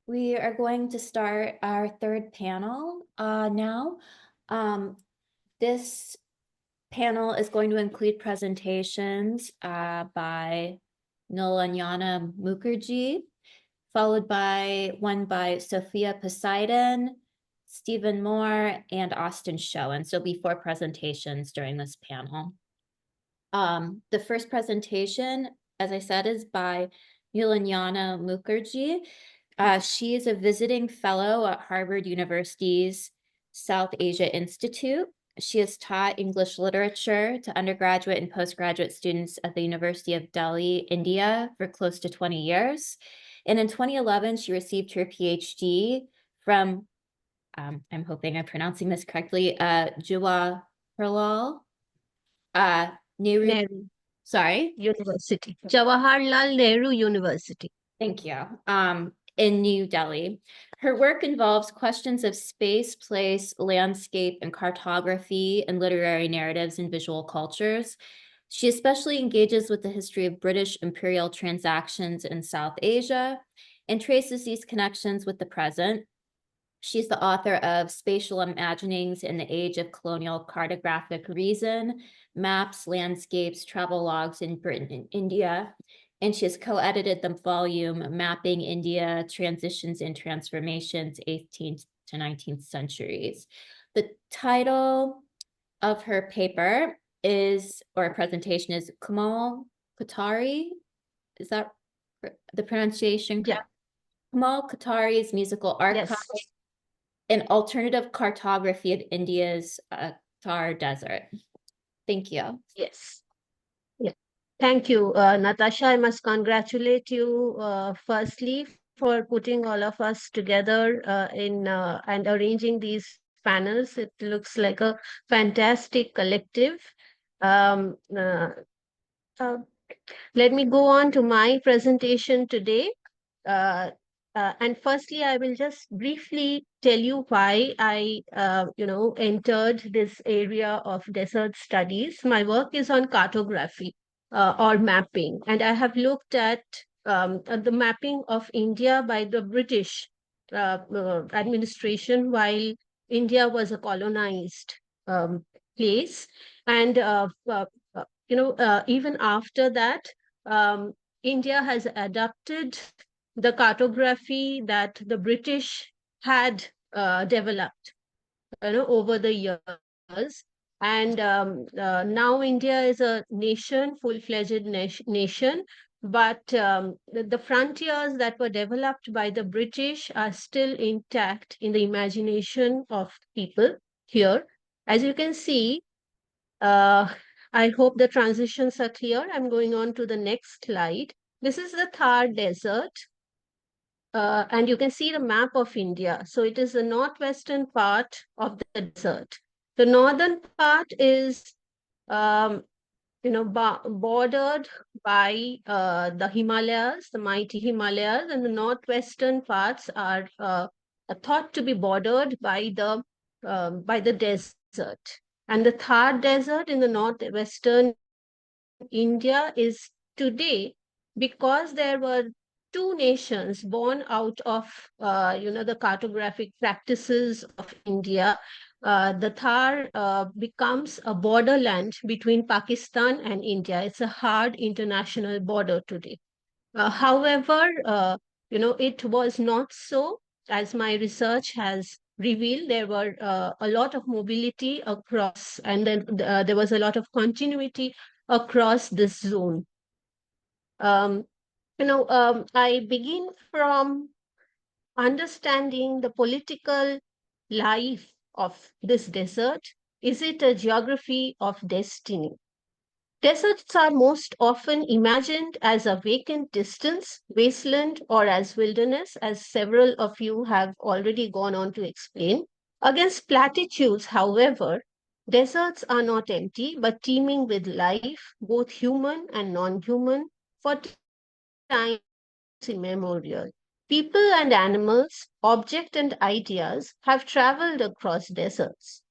We are going to start our third panel now. This panel is going to include presentations by Nilanjana Mukherjee, followed by one by Sophia Possidon, Stephen Moore, and Austin Showen. So there'll be 4 presentations during this panel. The first presentation, as I said, is by Nilanjana Mukherjee. She is a visiting fellow at Harvard University's South Asia Institute. She has taught English literature to undergraduate and postgraduate students at the University of Delhi, India, for close to 20 years. And in 2011, she received her PhD from, I'm hoping I'm pronouncing this correctly, Jawaharlal Nehru. Nehru Sorry. University. Jawaharlal Nehru University. Thank you. In New Delhi. Her work involves questions of space, place, landscape, and cartography and literary narratives and visual cultures. She especially engages with the history of British imperial transactions in South Asia and traces these connections with the present. She's the author of Spatial Imaginings in the Age of Colonial Cartographic Reason, Maps, Landscapes, Travel Logs in Britain and India. And she has co-edited the volume Mapping India, Transitions and Transformations, 18th to 19th Centuries. The title of her paper is, or presentation is Komal Kothari. Is that the pronunciation correct? Yeah. Komal Kothari's Musical Archive. Yes. An alternative cartography of India's Thar desert. Thank you. Yes. Yeah. Thank you, Natasha. I must congratulate you firstly for putting all of us together and arranging these panels. It looks like a fantastic collective. Um, uh, uh, Let me go on to my presentation today. And firstly, I will just briefly tell you why I, entered this area of desert studies. My work is on cartography or mapping, and I have looked at the mapping of India by the British administration while India was a colonized place, and even after that, India has adapted the cartography that the British had developed, over the years. And now India is a nation, full-fledged nation, but the frontiers that were developed by the British are still intact in the imagination of people here. As you can see, I hope the transitions are clear. I'm going on to the next slide. This is the Thar Desert. And you can see the map of India. So it is the northwestern part of the desert. The northern part is, bordered by the Himalayas, the mighty Himalayas, and the northwestern parts are thought to be bordered by the desert. And the Thar Desert in the northwestern India is today because there were 2 nations born out of the cartographic practices of India. The Thar becomes a borderland between Pakistan and India. It's a hard international border today. However, it was not so. As my research has revealed, there were a lot of mobility across, and then there was a lot of continuity across this zone. I begin from understanding the political life of this desert. Is it a geography of destiny? Deserts are most often imagined as a vacant distance, wasteland, or as wilderness, as several of you have already gone on to explain. Against platitudes, however, deserts are not empty, but teeming with life, both human and non-human, for times immemorial. People and animals, objects and ideas have traveled across deserts,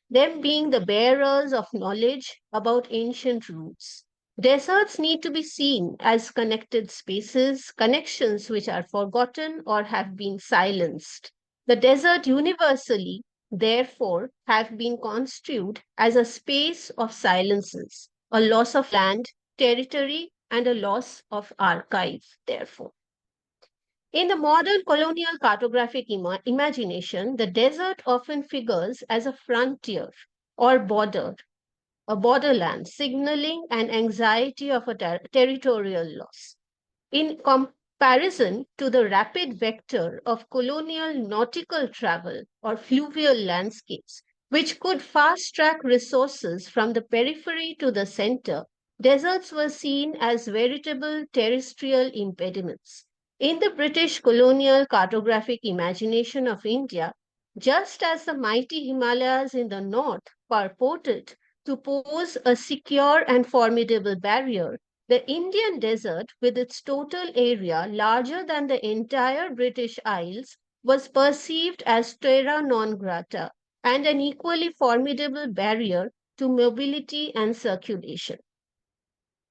them being the bearers of knowledge about ancient roots. Deserts need to be seen as connected spaces, connections which are forgotten or have been silenced. The desert universally, therefore, have been construed as a space of silences, a loss of land, territory, and a loss of archive, therefore. In the modern colonial cartographic imagination, the desert often figures as a frontier or border, a borderland, signaling an anxiety of a territorial loss. In comparison to the rapid vector of colonial nautical travel or fluvial landscapes, which could fast track resources from the periphery to the center, deserts were seen as veritable terrestrial impediments. In the British colonial cartographic imagination of India, just as the mighty Himalayas in the north purported to pose a secure and formidable barrier, the Indian desert, with its total area larger than the entire British Isles, was perceived as terra non grata and an equally formidable barrier to mobility and circulation.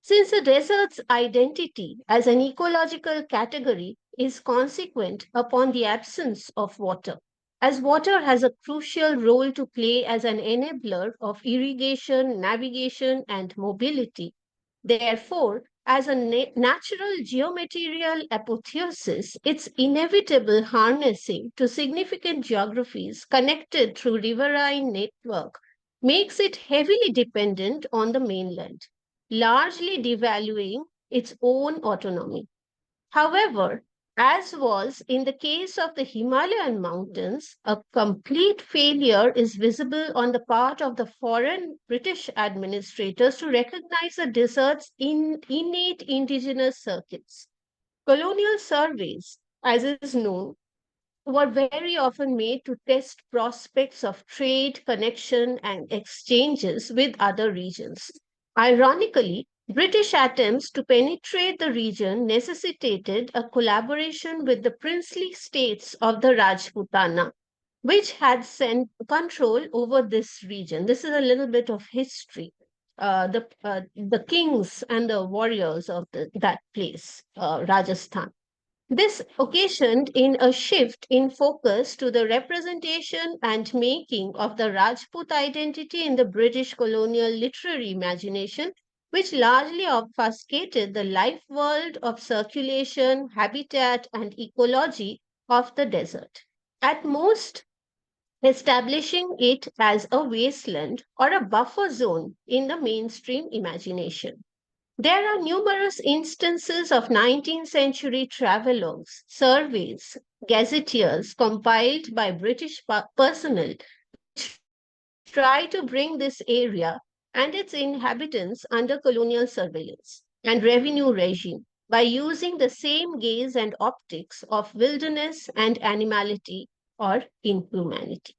Since the desert's identity as an ecological category is consequent upon the absence of water, as water has a crucial role to play as an enabler of irrigation, navigation, and mobility. Therefore, as a natural geomaterial apotheosis, its inevitable harnessing to significant geographies connected through riverine network makes it heavily dependent on the mainland, largely devaluing its own autonomy. However, as was in the case of the Himalayan mountains, a complete failure is visible on the part of the foreign British administrators to recognize the desert's innate indigenous circuits. Colonial surveys, as is known, were very often made to test prospects of trade, connection, and exchanges with other regions. Ironically, British attempts to penetrate the region necessitated a collaboration with the princely states of the Rajputana, which had control over this region. This is a little bit of history. The kings and the warriors of that place, Rajasthan. This occasioned in a shift in focus to the representation and making of the Rajput identity in the British colonial literary imagination, which largely obfuscated the life world of circulation, habitat, and ecology of the desert. At most, establishing it as a wasteland or a buffer zone in the mainstream imagination. There are numerous instances of 19th century travelogues, surveys, gazetteers compiled by British personnel which try to bring this area and its inhabitants under colonial surveillance and revenue regime by using the same gaze and optics of wilderness and animality or inhumanity.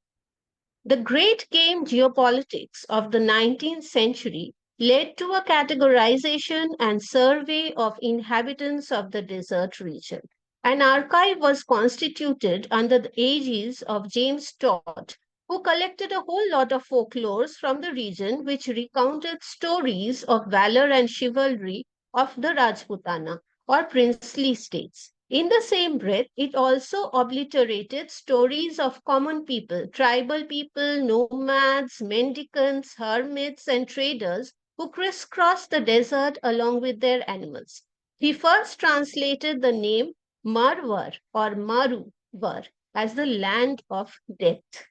The great game geopolitics of the 19th century led to a categorization and survey of inhabitants of the desert region. An archive was constituted under the aegis of James Todd, who collected a whole lot of folklores from the region which recounted stories of valor and chivalry of the Rajputana or princely states. In the same breath, it also obliterated stories of common people, tribal people, nomads, mendicants, hermits, and traders who crisscrossed the desert along with their animals. He first translated the name Marwar or Maruvar as the land of death.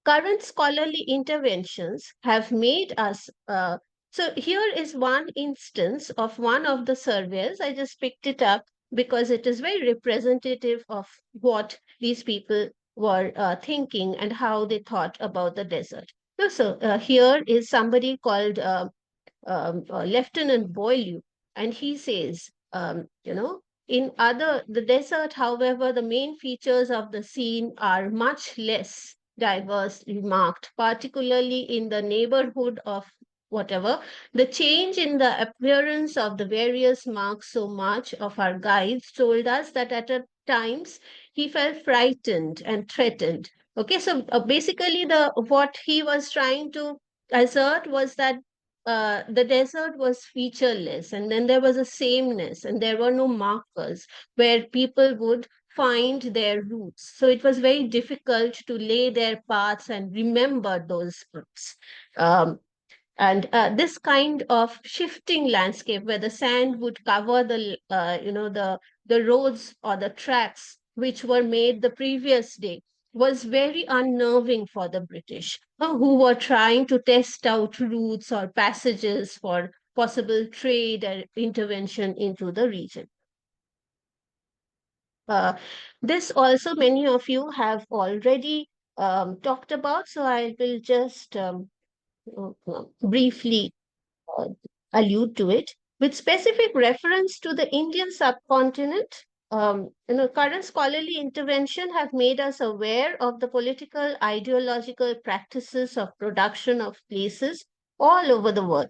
Current scholarly interventions have made us. So, here is one instance of one of the surveys. I just picked it up because it is very representative of what these people were thinking and how they thought about the desert. Here is somebody called Lieutenant Boileau, and he says, the desert, however, the main features of the scene are much less diversely marked, particularly in the neighborhood of whatever. The change in the appearance of the various marks so much of our guides told us that at times he felt frightened and threatened. Okay, so basically the what he was trying to assert was that the desert was featureless, and then there was a sameness, and there were no markers where people would find their roots. So it was very difficult to lay their paths and remember those roots. Um, and this kind of shifting landscape where the sand would cover the roads or the tracks which were made the previous day was very unnerving for the British, who were trying to test out routes or passages for possible trade and intervention into the region. uh, this also many of you have already talked about, so I will just briefly uh, allude to it with specific reference to the Indian subcontinent. Current scholarly intervention have made us aware of the political, ideological practices of production of places all over the world.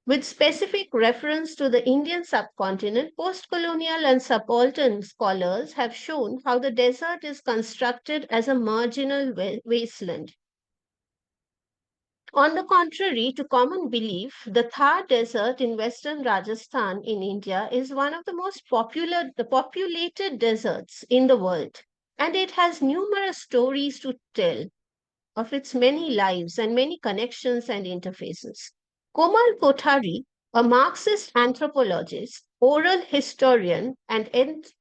With specific reference to the Indian subcontinent, post-colonial and subaltern scholars have shown how the desert is constructed as a marginal wasteland. On the contrary to common belief, the Thar Desert in western Rajasthan in India is one of the most populated deserts in the world, and it has numerous stories to tell of its many lives and many connections and interfaces. Komal Kothari, a Marxist anthropologist, oral historian, and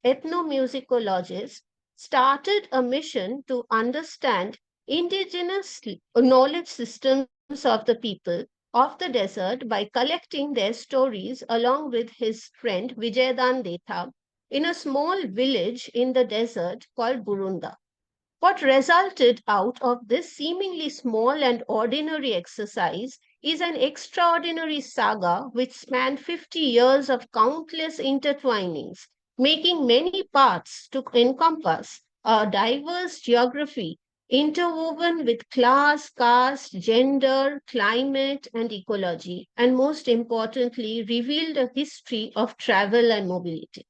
ethnomusicologist, started a mission to understand indigenous knowledge systems of the people of the desert by collecting their stories along with his friend Vijayadan Detha in a small village in the desert called Burunda. What resulted out of this seemingly small and ordinary exercise is an extraordinary saga which spanned 50 years of countless intertwinings, making many paths to encompass a diverse geography interwoven with class, caste, gender, climate, and ecology, and most importantly, revealed a history of travel and mobility.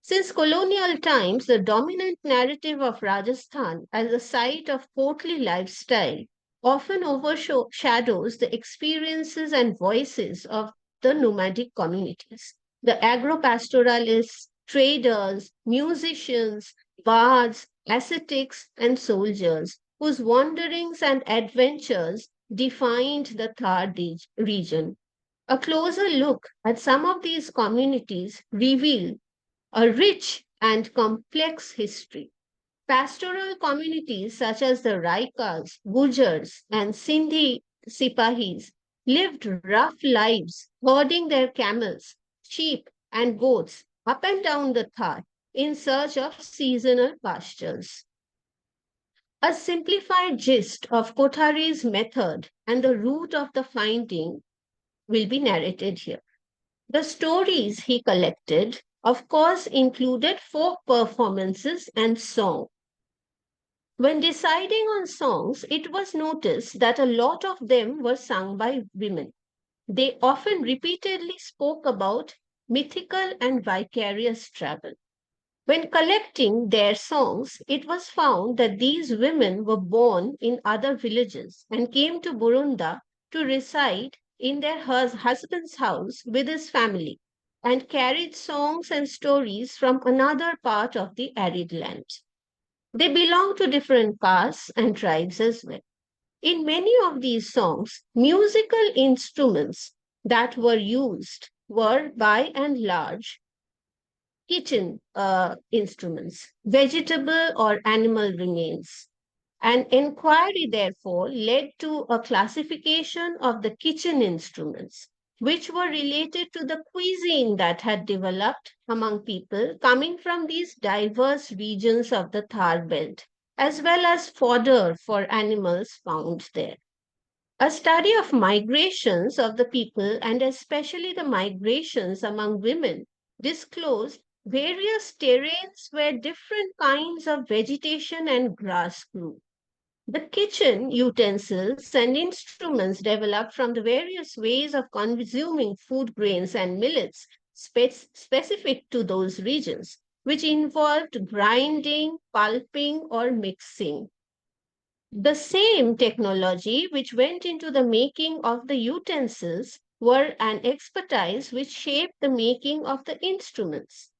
Since colonial times, the dominant narrative of Rajasthan as a site of courtly lifestyle often overshadows the experiences and voices of the nomadic communities. The agro-pastoralists, traders, musicians, bards, ascetics, and soldiers, whose wanderings and adventures defined the Thar region. A closer look at some of these communities reveal a rich and complex history. Pastoral communities such as the Raikas, Gujars, and Sindhi Sipahis lived rough lives, herding their camels, sheep, and goats up and down the Thar in search of seasonal pastures. A simplified gist of Kothari's method and the root of the finding will be narrated here. The stories he collected, of course, included folk performances and song. When deciding on songs, it was noticed that a lot of them were sung by women. They often repeatedly spoke about mythical and vicarious travel. When collecting their songs, it was found that these women were born in other villages and came to Burunda to reside in their husband's house with his family and carried songs and stories from another part of the arid land. They belong to different castes and tribes as well. In many of these songs, musical instruments that were used were by and large kitchen instruments, vegetable or animal remains. An inquiry, therefore, led to a classification of the kitchen instruments, which were related to the cuisine that had developed among people coming from these diverse regions of the Thar belt, as well as fodder for animals found there. A study of migrations of the people, and especially the migrations among women, disclosed various terrains where different kinds of vegetation and grass grew. The kitchen utensils and instruments developed from the various ways of consuming food grains and millets specific to those regions, which involved grinding, pulping, or mixing. The same technology which went into the making of the utensils were an expertise which shaped the making of the instruments.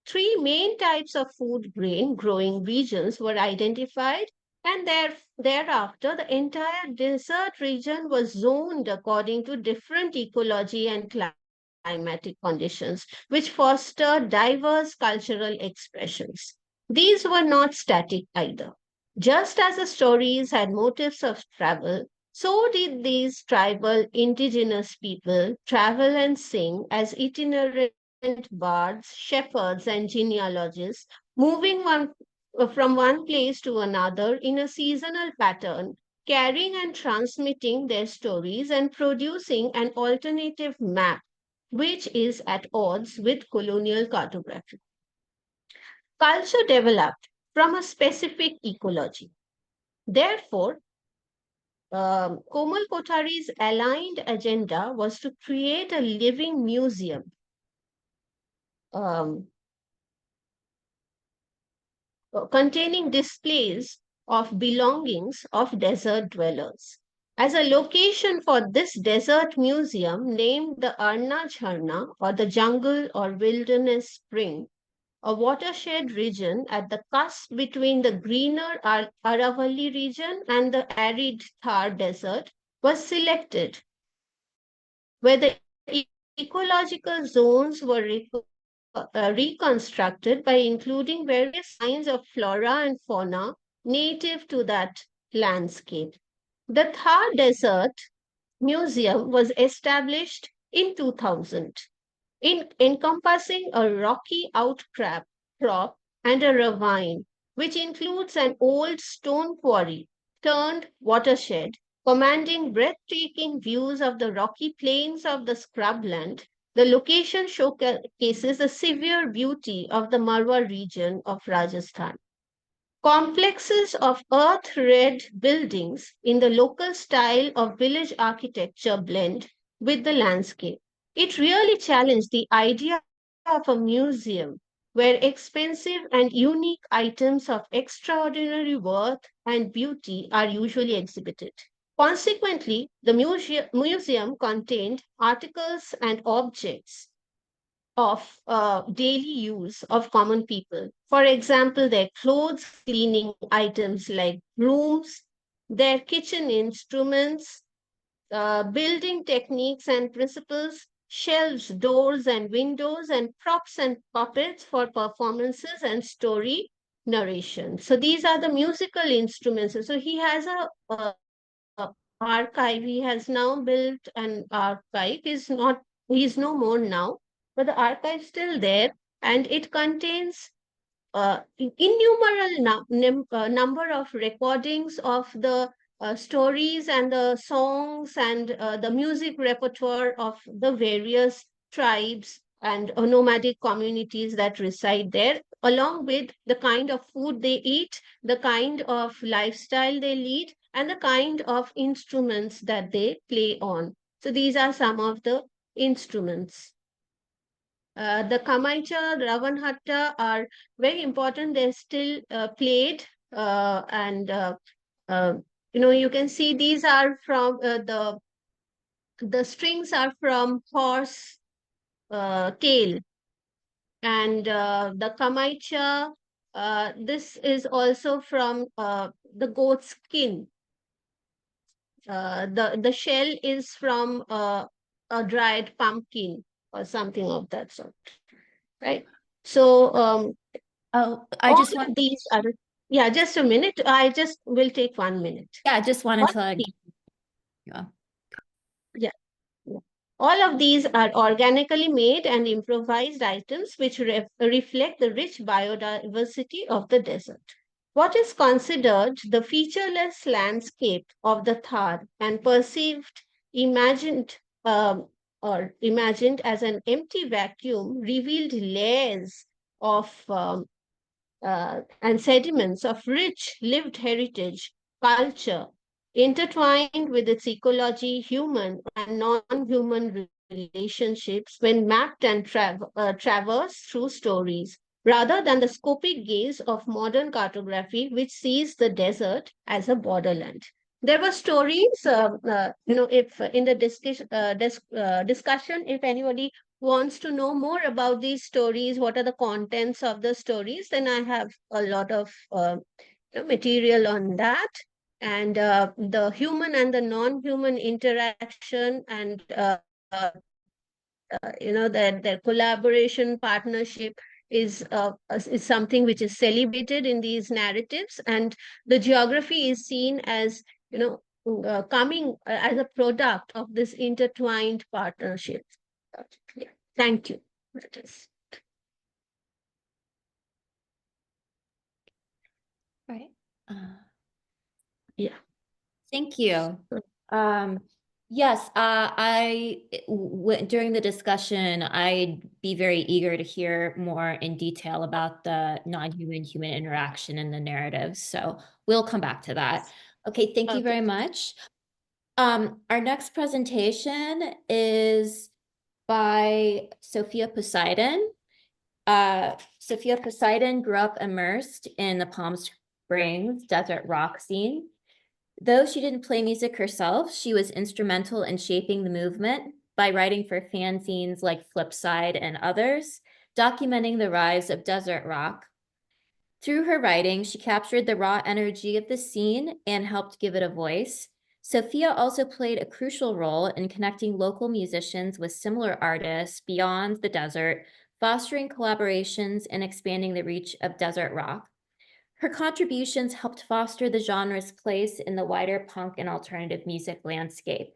Three main types of food grain growing regions were identified, and thereafter the entire desert region was zoned according to different ecology and climatic conditions, which fostered diverse cultural expressions. These were not static either. Just as the stories had motives of travel, so did these tribal indigenous people travel and sing as itinerant bards, shepherds, and genealogists, moving from one place to another in a seasonal pattern, carrying and transmitting their stories and producing an alternative map, which is at odds with colonial cartography. Culture developed from a specific ecology. Therefore, Komal Kothari's aligned agenda was to create a living museum um, containing displays of belongings of desert dwellers. As a location for this desert museum, named the Arna Jharna or the jungle or wilderness spring, a watershed region at the cusp between the greener Aravalli region and the arid Thar desert, was selected, where the ecological zones were reconstructed by including various kinds of flora and fauna native to that landscape. The Thar Desert Museum was established in 2000, encompassing a rocky crop and a ravine, which includes an old stone quarry turned watershed, commanding breathtaking views of the rocky plains of the scrubland. The location showcases the severe beauty of the Marwa region of Rajasthan. Complexes of earth red buildings in the local style of village architecture blend with the landscape. It really challenged the idea of a museum where expensive and unique items of extraordinary worth and beauty are usually exhibited. Consequently, the museum contained articles and objects of daily use of common people. For example, their clothes cleaning items like brooms, their kitchen instruments, building techniques and principles, shelves, doors, and windows, and props and puppets for performances and story narration. So these are the musical instruments. So he has a archive. He has now built an archive. He's no more now, but the archive still there, and it contains innumerable number of recordings of the stories and the songs and the music repertoire of the various tribes and nomadic communities that reside there, along with the kind of food they eat, the kind of lifestyle they lead, and the kind of instruments that they play on. So these are some of the instruments. The Kamaicha, Ravanhatta are very important. They're still played, and you can see these are from the strings are from horse tail, and the Kamaicha. This is also from the goat skin. The shell is from a dried pumpkin or something of that sort, right? So Oh, I all just of want, these are, yeah, just a minute. I just will take 1 minute. yeah, I just wanted All to of like, these, yeah. yeah, yeah. All of these are organically made and improvised items which reflect the rich biodiversity of the desert. What is considered the featureless landscape of the Thar and perceived, imagined, um, or imagined as an empty vacuum revealed layers of and sediments of rich lived heritage, culture, intertwined with its ecology, human and non-human relationships when mapped and traversed through stories, rather than the scopic gaze of modern cartography, which sees the desert as a borderland. there were stories, if in the discussion, if anybody wants to know more about these stories, what are the contents of the stories, then I have a lot of material on that. And the human and the non-human interaction, and their collaboration, partnership is something which is celebrated in these narratives, and the geography is seen as coming as a product of this intertwined partnership. Yeah. Thank you. That is. Right. Yeah. Thank you. Yes, during the discussion, I'd be very eager to hear more in detail about the non-human human interaction in the narrative. So we'll come back to that. Okay, thank you very much. Our next presentation is by Sophia Possidon. Sophia Possidon grew up immersed in the Palm Springs desert rock scene. Though she didn't play music herself, she was instrumental in shaping the movement by writing for fanzines like Flipside and others, documenting the rise of desert rock. Through her writing, she captured the raw energy of the scene and helped give it a voice. Sophia also played a crucial role in connecting local musicians with similar artists beyond the desert, fostering collaborations and expanding the reach of desert rock. Her contributions helped foster the genre's place in the wider punk and alternative music landscape.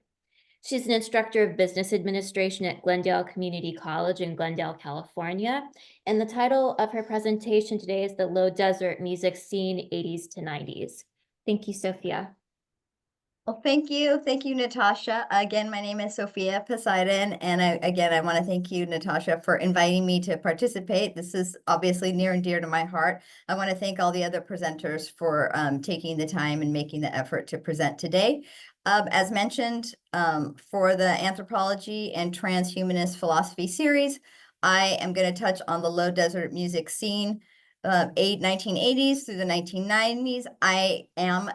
She's an instructor of business administration at Glendale Community College in Glendale, California. And the title of her presentation today is The Low Desert Music Scene 80s to 90s. Thank you, Sophia. Well, thank you. Thank you, Natasha. Again, my name is Sophia Possidon. And I want to thank you, Natasha, for inviting me to participate. This is obviously near and dear to my heart. I want to thank all the other presenters for taking the time and making the effort to present today. As mentioned, for the Anthropology and Transhumanist Philosophy series, I am going to touch on the low desert music scene, 1980s through the 1990s. I am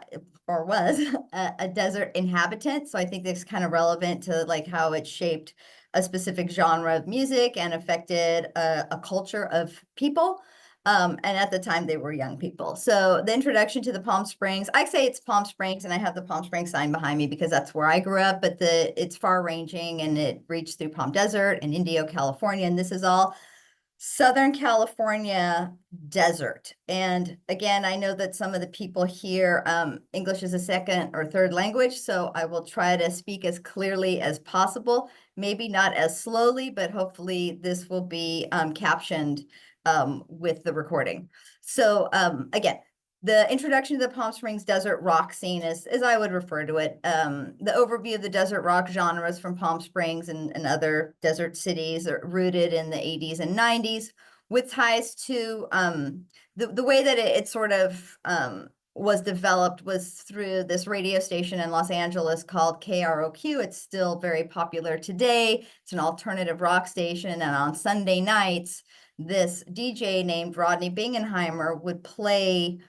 or was a desert inhabitant. So I think this is kind of relevant to like how it shaped a specific genre of music and affected a culture of people. And at the time they were young people. So the introduction to the Palm Springs, I say it's Palm Springs and I have the Palm Springs sign behind me because that's where I grew up, but it's far ranging and it reached through Palm Desert and Indio, California. And this is all Southern California desert. And again, I know that some of the people here, English is a second or third language, so I will try to speak as clearly as possible, maybe not as slowly, but hopefully this will be captioned with the recording. So again, the introduction to the Palm Springs desert rock scene is, as I would refer to it, the overview of the desert rock genres from Palm Springs and other desert cities are rooted in the 80s and 90s with ties to the way that it sort of was developed was through this radio station in Los Angeles called KROQ. It's still very popular today. It's an alternative rock station. And on Sunday nights, this DJ named Rodney Bingenheimer would play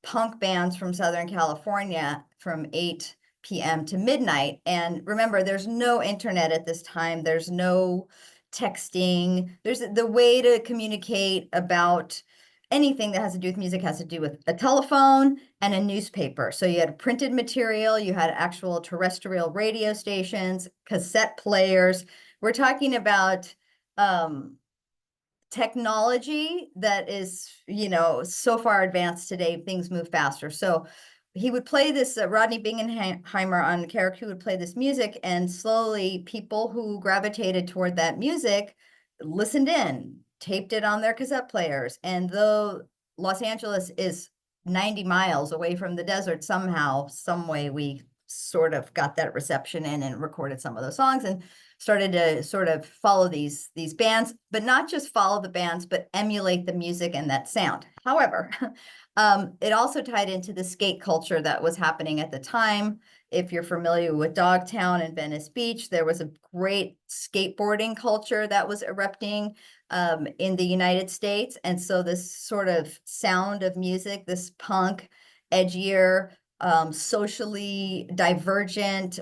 punk bands from Southern California from 8 p.m. to midnight. And remember, there's no internet at this time. There's no texting. There's the way to communicate about anything that has to do with music has to do with a telephone and a newspaper. So you had printed material, you had actual terrestrial radio stations, cassette players. We're talking about technology that is, so far advanced today, things move faster. So he would play this, Rodney Bingenheimer on KROQ would play this music, and slowly people who gravitated toward that music listened in, taped it on their cassette players. And though Los Angeles is 90 miles away from the desert, somehow, some way we sort of got that reception in and recorded some of those songs and started to sort of follow these bands, but not just follow the bands, but emulate the music and that sound. However, it also tied into the skate culture that was happening at the time. If you're familiar with Dogtown and Venice Beach, there was a great skateboarding culture that was erupting in the United States. And so this sort of sound of music, this punk, edgier, socially divergent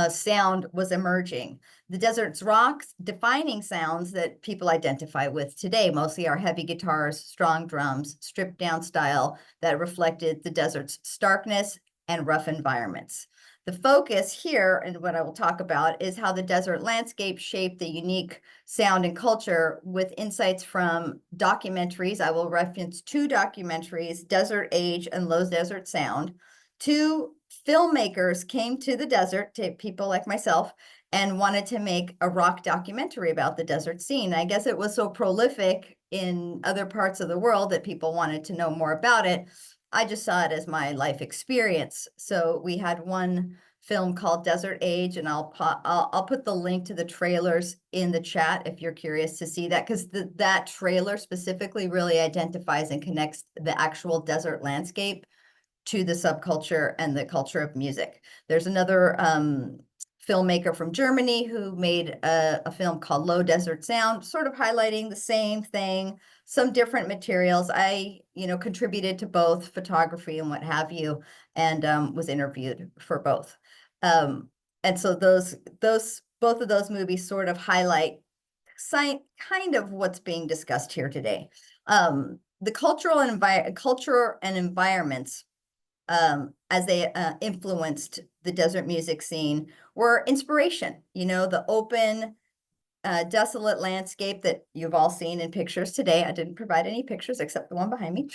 sound was emerging. The desert's rocks defining sounds that people identify with today mostly are heavy guitars, strong drums, stripped down style that reflected the desert's starkness and rough environments. The focus here, and what I will talk about, is how the desert landscape shaped the unique sound and culture with insights from documentaries. I will reference 2 documentaries, Desert Age and Low Desert Sound. 2 filmmakers came to the desert, to people like myself, and wanted to make a rock documentary about the desert scene. I guess it was so prolific in other parts of the world that people wanted to know more about it. I just saw it as my life experience. So we had one film called Desert Age, and I'll put the link to the trailers in the chat if you're curious to see that, because that trailer specifically really identifies and connects the actual desert landscape to the subculture and the culture of music. There's another filmmaker from Germany who made a film called Low Desert Sound, sort of highlighting the same thing, some different materials. I, contributed to both photography and what have you, and was interviewed for both. And so both of those movies sort of highlight kind of what's being discussed here today. The culture and environments as they influenced the desert music scene were inspiration. The open, desolate landscape that you've all seen in pictures today. I didn't provide any pictures except the one behind me.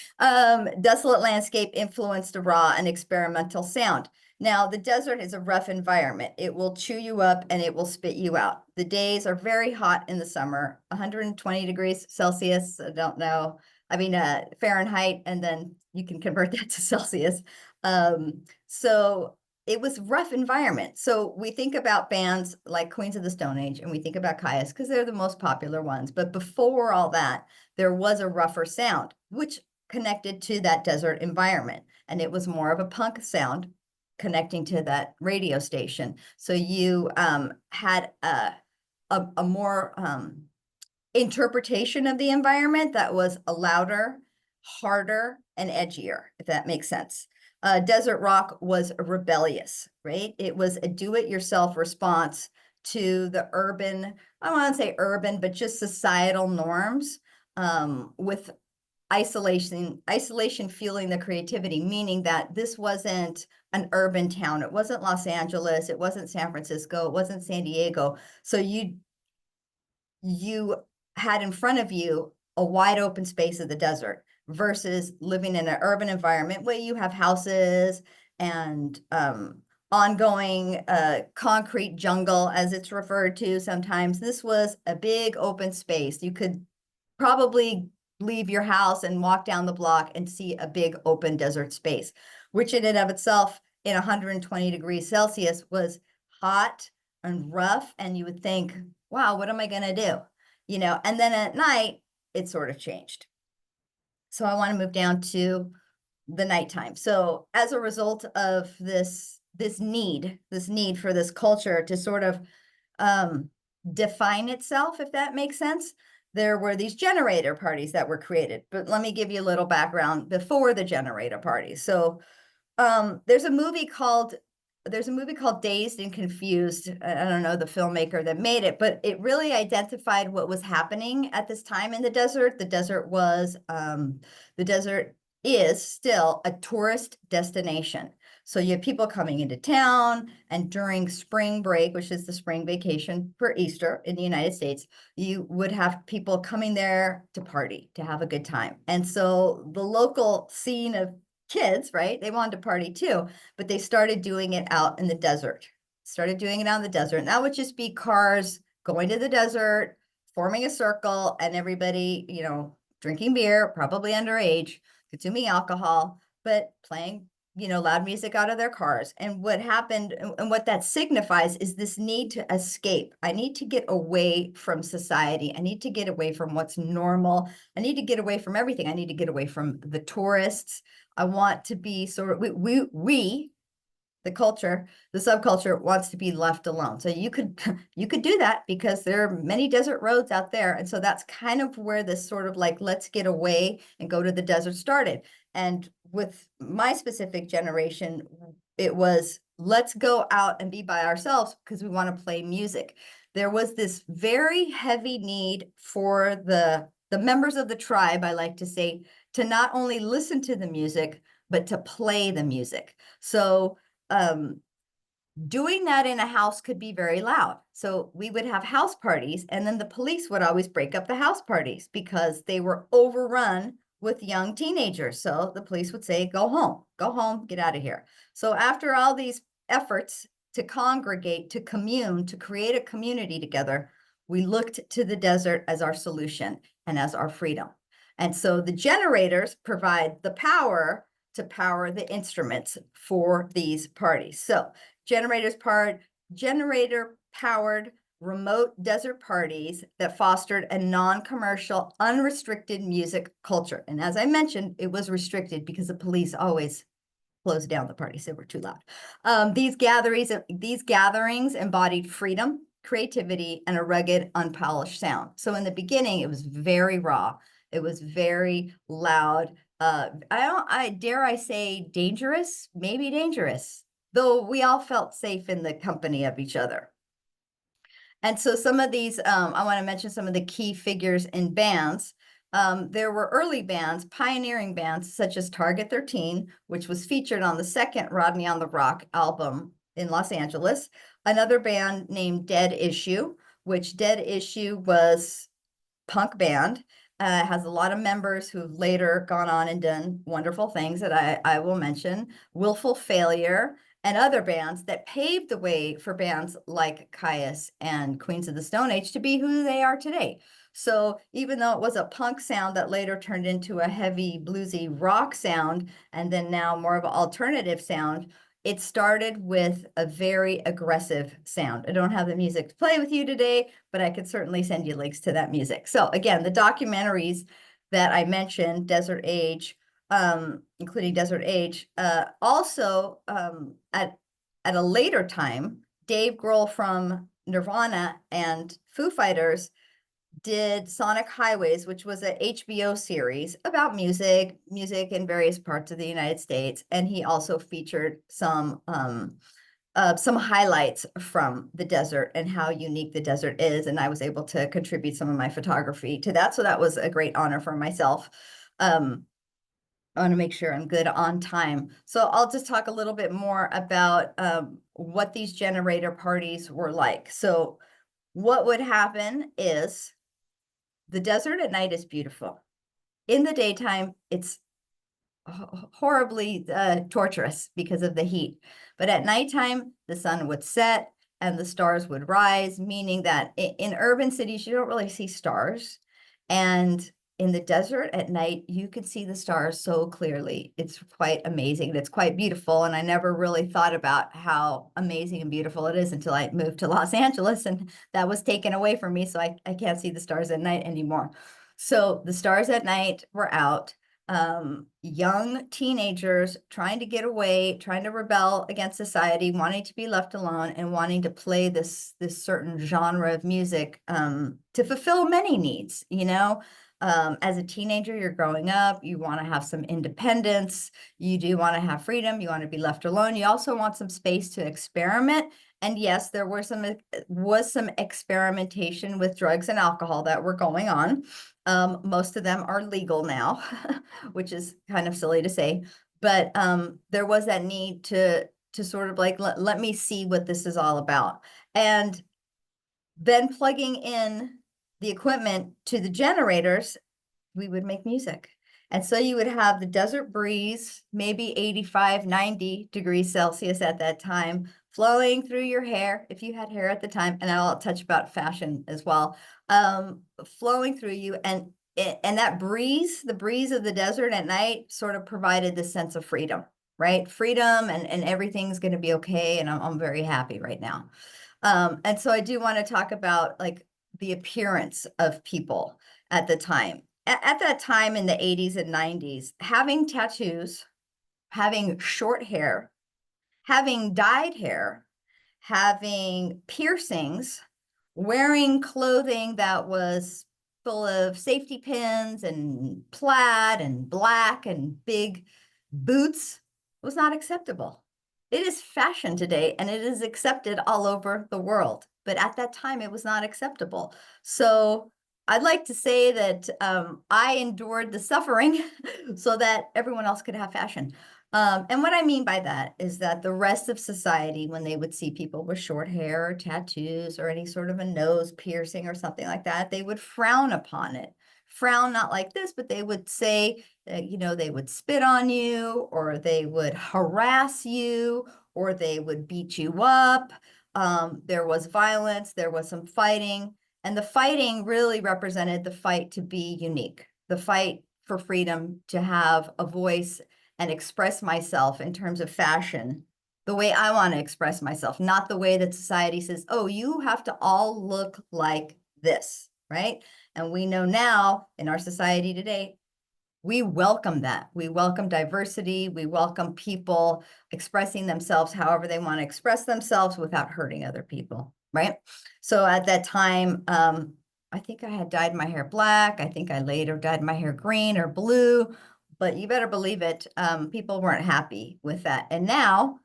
Desolate landscape influenced a raw and experimental sound. Now, the desert is a rough environment. It will chew you up and it will spit you out. The days are very hot in the summer, 120 degrees Celsius. I don't know. I mean, Fahrenheit, and then you can convert that to Celsius. So it was rough environment. So we think about bands like Queens of the Stone Age, and we think about Caius because they're the most popular ones. But before all that, there was a rougher sound, which connected to that desert environment. And it was more of a punk sound connecting to that radio station. So you had a more interpretation of the environment that was a louder, harder, and edgier, if that makes sense. Desert rock was rebellious, right? It was a do-it-yourself response to the urban, I don't want to say urban, but just societal norms, with isolation fueling the creativity, meaning that this wasn't an urban town. It wasn't Los Angeles. It wasn't San Francisco. It wasn't San Diego. So you had in front of you a wide open space of the desert versus living in an urban environment where you have houses and ongoing concrete jungle, as it's referred to sometimes. This was a big open space. You could probably leave your house and walk down the block and see a big open desert space, which in and of itself in 120 degrees Celsius was hot and rough. And you would think, wow, what am I going to do? And then at night, it sort of changed. So I want to move down to the nighttime. So as a result of this need for this culture to sort of define itself, if that makes sense, there were these generator parties that were created. But let me give you a little background before the generator parties. So there's a movie called Dazed and Confused. I don't know the filmmaker that made it, but it really identified what was happening at this time in the desert. The desert is still a tourist destination. So you have people coming into town, and during spring break, which is the spring vacation for Easter in the United States, you would have people coming there to party, to have a good time. And so the local scene of kids, right, they wanted to party too, but they started doing it out in the desert. And that would just be cars going to the desert, forming a circle, and everybody, drinking beer, probably underage, consuming alcohol, but playing, loud music out of their cars. And what happened and what that signifies is this need to escape. I need to get away from society. I need to get away from what's normal. I need to get away from everything. I need to get away from the tourists. I want to be we the culture, the subculture wants to be left alone. So you could you could do that because there are many desert roads out there. And so that's kind of where this sort of like, let's get away and go to the desert started. And with my specific generation, it was, let's go out and be by ourselves because we want to play music. There was this very heavy need for the members of the tribe, I like to say, to not only listen to the music, but to play the music. So doing that in a house could be very loud. So we would have house parties, and then the police would always break up the house parties because they were overrun with young teenagers. So the police would say, go home, get out of here. So after all these efforts to congregate, to commune, to create a community together, we looked to the desert as our solution and as our freedom. And so the generators provide the power to power the instruments for these parties. So generator powered remote desert parties that fostered a non-commercial, unrestricted music culture. And as I mentioned, it was restricted because the police always closed down the parties. They were too loud. These gatherings embodied freedom, creativity, and a rugged, unpolished sound. So in the beginning, it was very raw. It was very loud. Dare I say dangerous? Maybe dangerous, though we all felt safe in the company of each other. And so some of these, I want to mention some of the key figures in bands. There were early bands, pioneering bands, such as Target 13, which was featured on the second Rodney on the Rock album in Los Angeles. Another band named Dead Issue, which Dead Issue was punk band. Has a lot of members who've later gone on and done wonderful things that I will mention. Willful Failure and other bands that paved the way for bands like Caius and Queens of the Stone Age to be who they are today. So even though it was a punk sound that later turned into a heavy bluesy rock sound, and then now more of an alternative sound, it started with a very aggressive sound. I don't have the music to play with you today, but I could certainly send you links to that music. So again, the documentaries that I mentioned, Desert Age, including Desert Age, also at a later time, Dave Grohl from Nirvana and Foo Fighters did Sonic Highways, which was a HBO series about music in various parts of the United States. And he also featured some highlights from the desert and how unique the desert is. And I was able to contribute some of my photography to that. So that was a great honor for myself. I want to make sure I'm good on time. So I'll just talk a little bit more about what these generator parties were like. So what would happen is the desert at night is beautiful. In the daytime, it's horribly torturous because of the heat. But at nighttime, the sun would set and the stars would rise, meaning that in urban cities, you don't really see stars. And in the desert at night, you can see the stars so clearly. It's quite amazing. It's quite beautiful. And I never really thought about how amazing and beautiful it is until I moved to Los Angeles, and that was taken away from me. So I can't see the stars at night anymore. So the stars at night were out. Young teenagers trying to get away, trying to rebel against society, wanting to be left alone, and wanting to play this certain genre of music to fulfill many needs, you know. As a teenager, you're growing up, you want to have some independence, you do want to have freedom, you want to be left alone, you also want some space to experiment. And yes, there was some experimentation with drugs and alcohol that were going on. Most of them are legal now, which is kind of silly to say, but there was that need to sort of like, let me see what this is all about. And then plugging in the equipment to the generators, we would make music. And so you would have the desert breeze, maybe 85, 90 degrees Celsius at that time, flowing through your hair, if you had hair at the time, and I'll touch about fashion as well, flowing through you. And that breeze, the breeze of the desert at night sort of provided this sense of freedom, right? Freedom and everything's going to be okay. And I'm very happy right now. And so I do want to talk about like the appearance of people at the time. At that time in the 80s and 90s, having tattoos, having short hair, having dyed hair, having piercings, wearing clothing that was full of safety pins and plaid and black and big boots was not acceptable. It is fashion today and it is accepted all over the world. But at that time, it was not acceptable. So I'd like to say that I endured the suffering so that everyone else could have fashion. And what I mean by that is that the rest of society, when they would see people with short hair or tattoos or any sort of a nose piercing or something like that, they would frown upon it. Frown not like this, but they would say, you know, they would spit on you, or they would harass you, or they would beat you up. There was violence, there was some fighting, and the fighting really represented the fight to be unique, the fight for freedom to have a voice and express myself in terms of fashion the way I want to express myself, not the way that society says, oh, you have to all look like this, right? And we know now in our society today, we welcome that. We welcome diversity. We welcome people expressing themselves however they want to express themselves without hurting other people, right? So at that time, I think I had dyed my hair black. I think I later dyed my hair green or blue, but you better believe it, people weren't happy with that. And now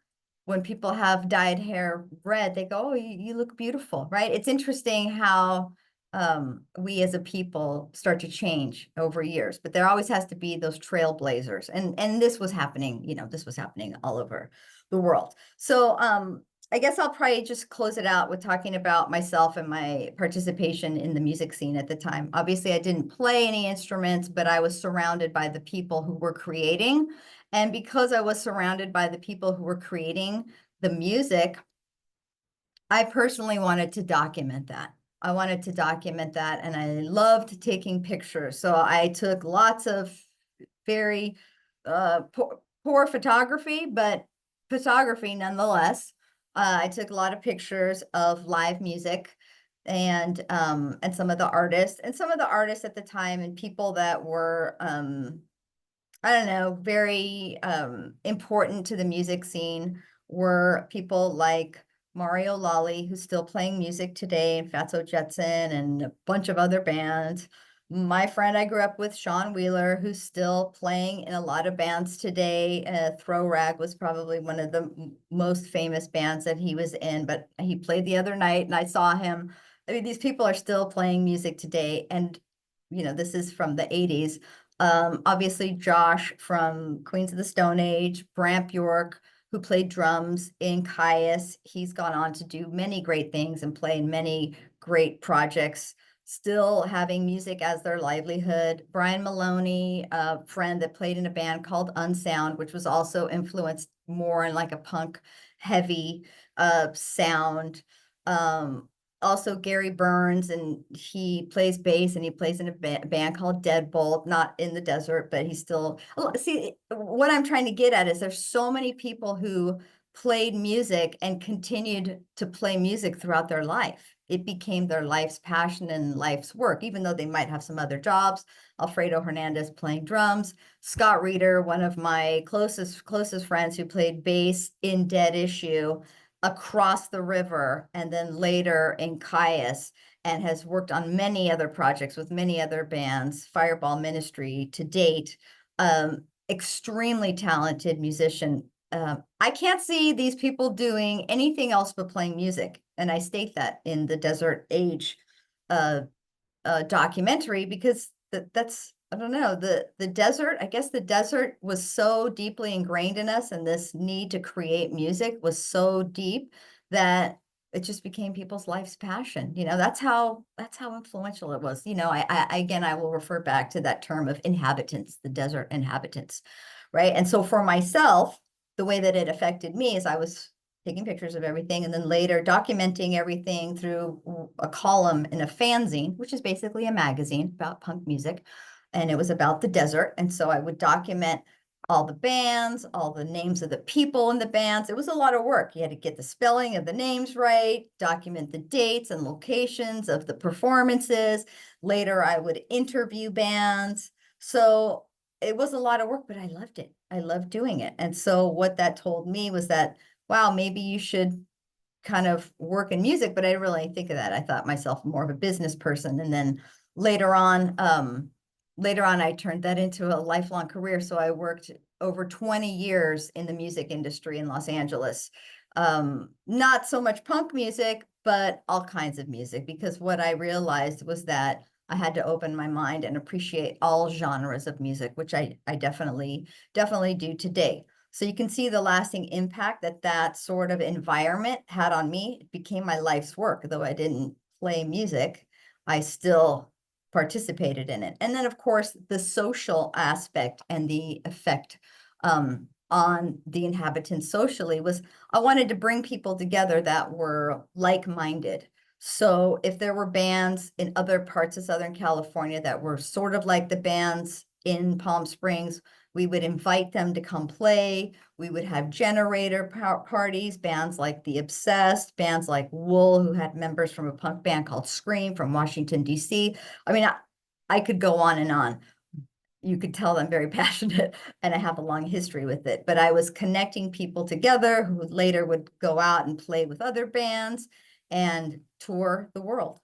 when people have dyed hair red, they go, oh, you look beautiful, right? It's interesting how we as a people start to change over years, but there always has to be those trailblazers. And this was happening, you know, this was happening all over the world. So I guess I'll probably just close it out with talking about myself and my participation in the music scene at the time. Obviously, I didn't play any instruments, but I was surrounded by the people who were creating. And because I was surrounded by the people who were creating the music, I personally wanted to document that. I wanted to document that, and I loved taking pictures. So I took lots of very poor photography, but photography nonetheless. I took a lot of pictures of live music and some of the artists at the time, and people that were I don't know, very important to the music scene were people like Mario Lally, who's still playing music today, and Fatso Jetson, and a bunch of other bands. My friend I grew up with, Sean Wheeler, who's still playing in a lot of bands today. Throw Rag was probably one of the most famous bands that he was in, but he played the other night and I saw him. I mean, these people are still playing music today. And, you know, this is from the 80s. Obviously, Josh from Queens of the Stone Age, Bramp York, who played drums in Caius. He's gone on to do many great things and play in many great projects, still having music as their livelihood. Brian Maloney, a friend that played in a band called Unsound, which was also influenced more in like a punk heavy sound. Also Gary Burns, and he plays bass and he plays in a band called Deadbolt, not in the desert, but he's still, see, what I'm trying to get at is there's so many people who played music and continued to play music throughout their life. It became their life's passion and life's work, even though they might have some other jobs. Alfredo Hernandez playing drums, Scott Reeder, one of my closest friends who played bass in Dead Issue, across the river, and then later in Caius, and has worked on many other projects with many other bands, Fireball Ministry to date. Extremely talented musician. I can't see these people doing anything else but playing music. And I state that in the Desert Age documentary, because that's, I don't know, the desert, I guess the desert was so deeply ingrained in us, and this need to create music was so deep that it just became people's life's passion. You know, that's how influential it was. You know, I will refer back to that term of inhabitants, the desert inhabitants, right? And so for myself, the way that it affected me is I was taking pictures of everything, and then later documenting everything through a column in a fanzine, which is basically a magazine about punk music. And it was about the desert. And so I would document all the bands, all the names of the people in the bands. It was a lot of work. You had to get the spelling of the names right, document the dates and locations of the performances. Later, I would interview bands. So it was a lot of work, but I loved it. I loved doing it. And so what that told me was that wow, maybe you should kind of work in music, but I didn't really think of that. I thought myself more of a business person. And then later on, I turned that into a lifelong career. So I worked over 20 years in the music industry in Los Angeles. Not so much punk music, but all kinds of music, because what I realized was that I had to open my mind and appreciate all genres of music, which I definitely do today. So you can see the lasting impact that that sort of environment had on me. It became my life's work. Though I didn't play music, I still participated in it. And then, of course, the social aspect and the effect on the inhabitants socially was I wanted to bring people together that were like-minded. So if there were bands in other parts of Southern California that were sort of like the bands in Palm Springs, we would invite them to come play. We would have generator parties, bands like The Obsessed, bands like Wool, who had members from a punk band called Scream from Washington, D.C. I mean, I could go on and on. You could tell I'm very passionate and I have a long history with it, but I was connecting people together who later would go out and play with other bands and tour the world.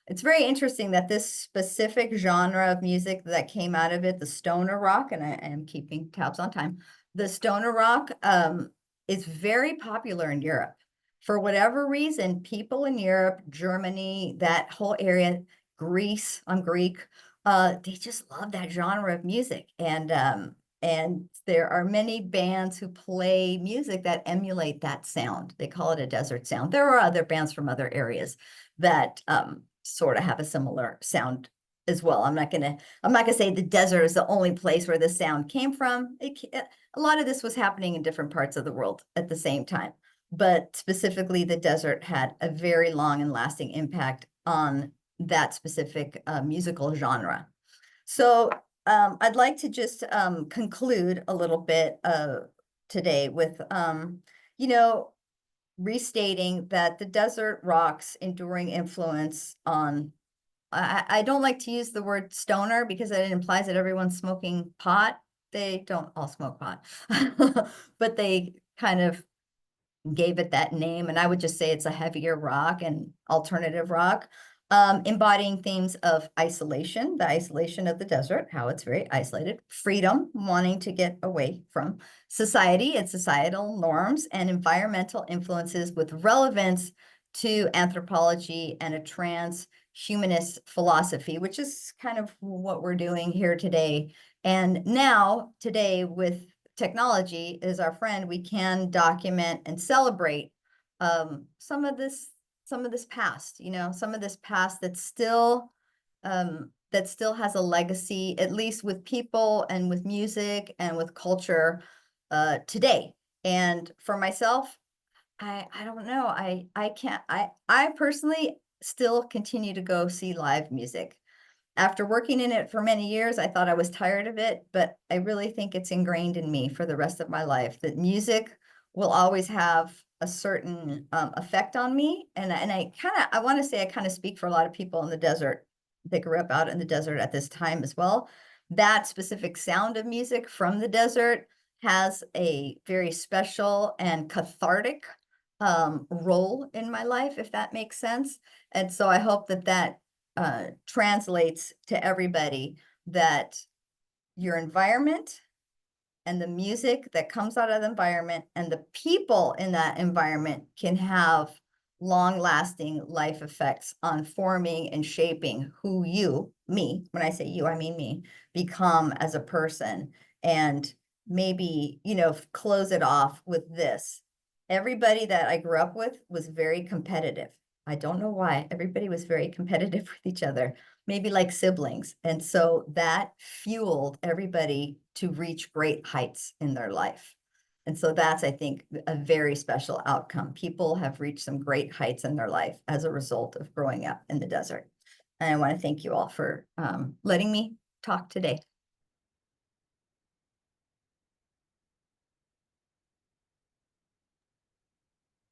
It's very interesting that this specific genre of music that came out of it, the stoner rock, and I am keeping tabs on time, the stoner rock is very popular in Europe. For whatever reason, people in Europe, Germany, that whole area, Greece, I'm Greek, they just love that genre of music. And there are many bands who play music that emulate that sound. They call it a desert sound. There are other bands from other areas that sort of have a similar sound as well. I'm not gonna say the desert is the only place where the sound came from. A lot of this was happening in different parts of the world at the same time, but specifically the desert had a very long and lasting impact on that specific musical genre. So I'd like to just conclude a little bit today with, restating that the desert rock's enduring influence on, I don't like to use the word stoner because it implies that everyone's smoking pot. They don't all smoke pot, but they kind of gave it that name. And I would just say it's a heavier rock and alternative rock, embodying themes of isolation, the isolation of the desert, how it's very isolated, freedom, wanting to get away from society and societal norms, and environmental influences with relevance to anthropology and a transhumanist philosophy, which is kind of what we're doing here today. And now, today, with technology is our friend, we can document and celebrate some of this past, some of this past that still has a legacy, at least with people and with music and with culture today. And for myself, I don't know, I personally still continue to go see live music. After working in it for many years, I thought I was tired of it, but I really think it's ingrained in me for the rest of my life that music will always have a certain effect on me. And I want to say I kind of speak for a lot of people in the desert. They grew up out in the desert at this time as well. That specific sound of music from the desert has a very special and cathartic role in my life, if that makes sense. And so I hope that translates to everybody, that your environment and the music that comes out of the environment and the people in that environment can have long-lasting life effects on forming and shaping who me, when I say you, I mean me, become as a person. And maybe, close it off with this. Everybody that I grew up with was very competitive. I don't know why. Everybody was very competitive with each other, maybe like siblings. And so that fueled everybody to reach great heights in their life. And so that's, I think, a very special outcome. People have reached some great heights in their life as a result of growing up in the desert. And I want to thank you all for letting me talk today.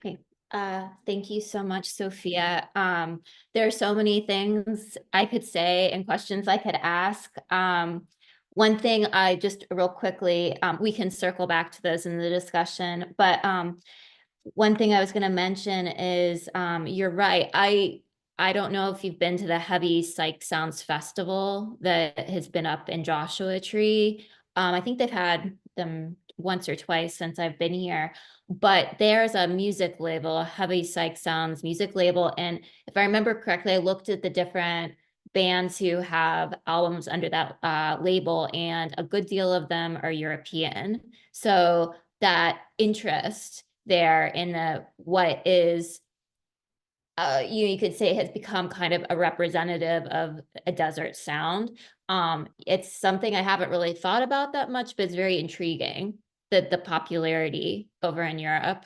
Okay. Thank you so much, Sophia. There are so many things I could say and questions I could ask. One thing I just real quickly, we can circle back to those in the discussion, but one thing I was going to mention is you're right. I don't know if you've been to the Heavy Psych Sounds Festival that has been up in Joshua Tree. I think they've had them once or twice since I've been here, but there's a music label, a Heavy Psych Sounds music label. And if I remember correctly, I looked at the different bands who have albums under that label, and a good deal of them are European. So that interest there in the what is you could say has become kind of a representative of a desert sound. It's something I haven't really thought about that much, but it's very intriguing that the popularity over in Europe.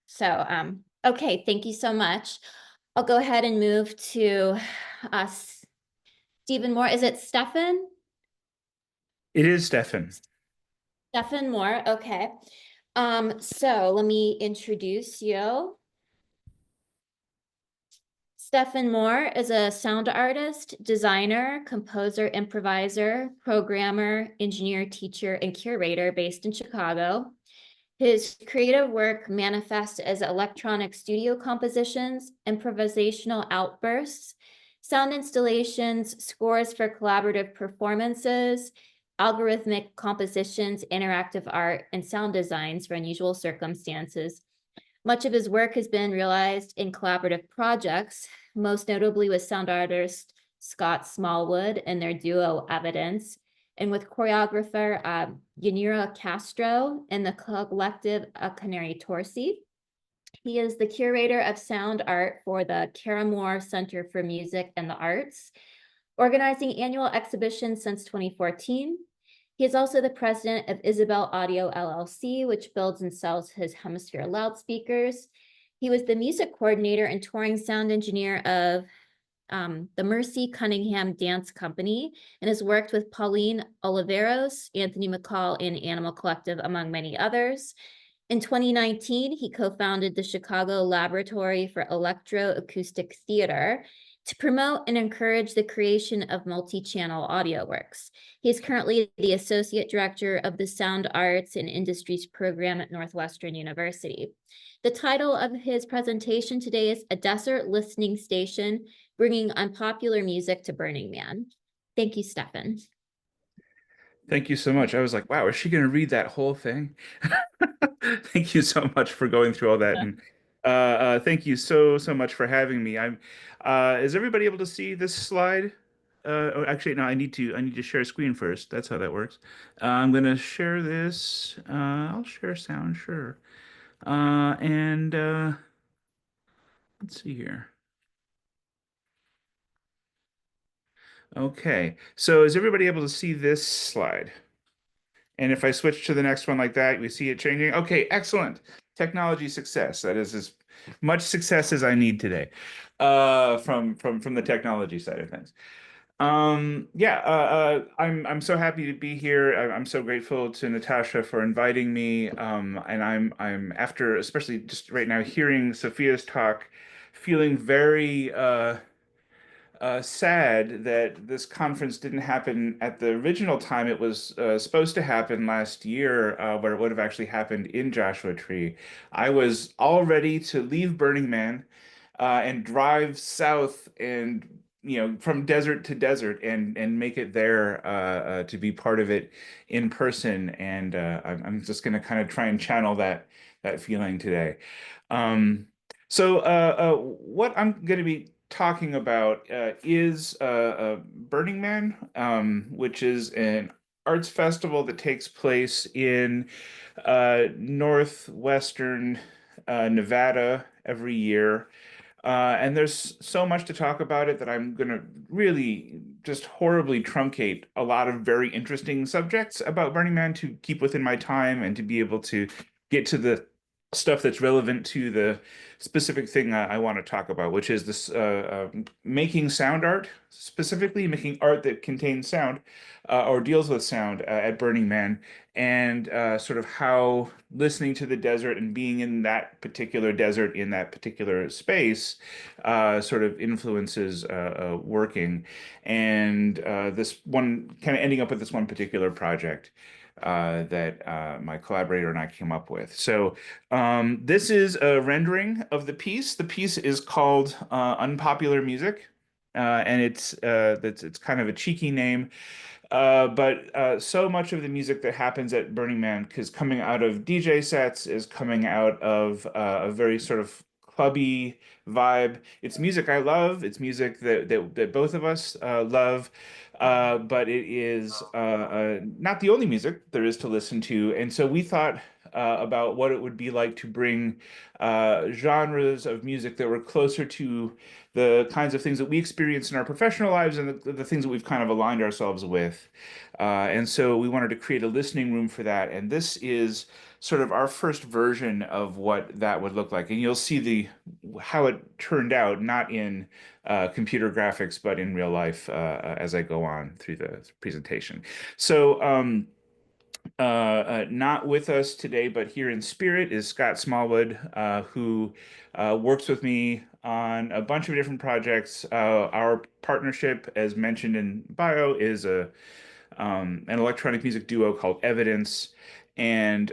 So okay, thank you so much. I'll go ahead and move to Stephen Moore. Is it Stephan? It is Stephan. Stephan Moore, okay. So let me introduce you. Stephan Moore is a sound artist, designer, composer, improviser, programmer, engineer, teacher, and curator based in Chicago. His creative work manifests as electronic studio compositions, improvisational outbursts, sound installations, scores for collaborative performances, algorithmic compositions, interactive art, and sound designs for unusual circumstances. Much of his work has been realized in collaborative projects, most notably with sound artist Scott Smallwood and their duo Evidence, and with choreographer Yanira Castro and the collective Canary Torsi. He is the curator of sound art for the Caramore Center for Music and the Arts, organizing annual exhibitions since 2014. He is also the president of Isabel Audio LLC, which builds and sells his Hemisphere loudspeakers. He was the music coordinator and touring sound engineer of the Mercy Cunningham Dance Company, and has worked with Pauline Oliveros, Anthony McCall, and Animal Collective, among many others. In 2019, he co-founded the Chicago Laboratory for Electroacoustic Theater to promote and encourage the creation of multi-channel audio works. He is currently the Associate Director of the Sound Arts and Industries Program at Northwestern University. The title of his presentation today is A Desert Listening Station, Bringing Unpopular Music to Burning Man. Thank you, Stephan. Thank you so much. I was like, wow, is she going to read that whole thing? Thank you so much for going through all that. And thank you so much for having me. Is everybody able to see this slide? Oh, actually, no, I need to share a screen first. That's how that works. I'm going to share this. I'll share sound, sure. Let's see here. Okay, so is everybody able to see this slide? And if I switch to the next one like that, we see it changing. Okay, excellent. Technology success. That is as much success as I need today from the technology side of things. I'm so happy to be here. I'm so grateful to Natasha for inviting me. And I'm after, especially just right now, hearing Sophia's talk, feeling very sad that this conference didn't happen at the original time it was supposed to happen last year, where it would have actually happened in Joshua Tree. I was all ready to leave Burning Man and drive south and from desert to desert and make it there to be part of it in person. And I'm just going to kind of try and channel that feeling today. What I'm going to be talking about is Burning Man, which is an arts festival that takes place in Northwestern Nevada every year. And there's so much to talk about it that I'm going to really just horribly truncate a lot of very interesting subjects about Burning Man to keep within my time and to be able to get to the stuff that's relevant to the specific thing I want to talk about, which is this making sound art, specifically making art that contains sound or deals with sound at Burning Man, and sort of how listening to the desert and being in that particular desert in that particular space sort of influences working. And this one kind of ending up with this one particular project that my collaborator and I came up with. So this is a rendering of the piece. The piece is called Unpopular Music, and it's kind of a cheeky name. But so much of the music that happens at Burning Man is coming out of DJ sets, is coming out of a very sort of clubby vibe. It's music I love. It's music that both of us love. But it is not the only music there is to listen to. And so we thought about what it would be like to bring genres of music that were closer to the kinds of things that we experience in our professional lives and the things that we've kind of aligned ourselves with. And so we wanted to create a listening room for that. And this is sort of our first version of what that would look like. And you'll see how it turned out, not in computer graphics, but in real life as I go on through the presentation. So not with us today, but here in spirit is Scott Smallwood, who works with me on a bunch of different projects. Our partnership, as mentioned in bio, is an electronic music duo called Evidence. And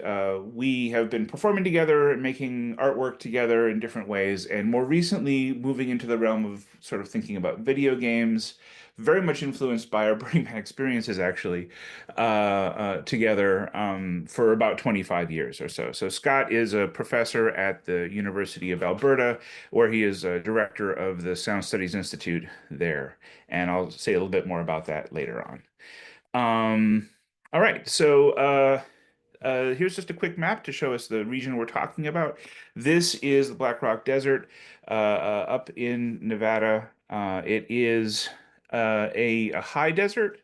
we have been performing together and making artwork together in different ways. And more recently, moving into the realm of sort of thinking about video games, very much influenced by our Burning Man experiences, actually, together for about 25 years or so. So Scott is a professor at the University of Alberta, where he is a director of the Sound Studies Institute there. And I'll say a little bit more about that later on. All right, so here's just a quick map to show us the region we're talking about. This is the Black Rock Desert up in Nevada. It is a high desert.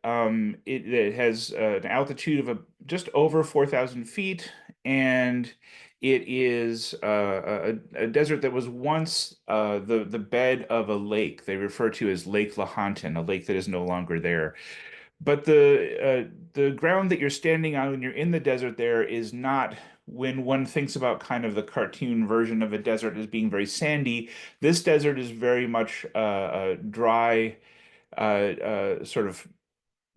It has an altitude of just over 4,000 feet, and it is a desert that was once the bed of a lake they refer to as Lake Lahontan, a lake that is no longer there. But the ground that you're standing on when you're in the desert there is not, when one thinks about kind of the cartoon version of a desert as being very sandy. This desert is very much dry, sort of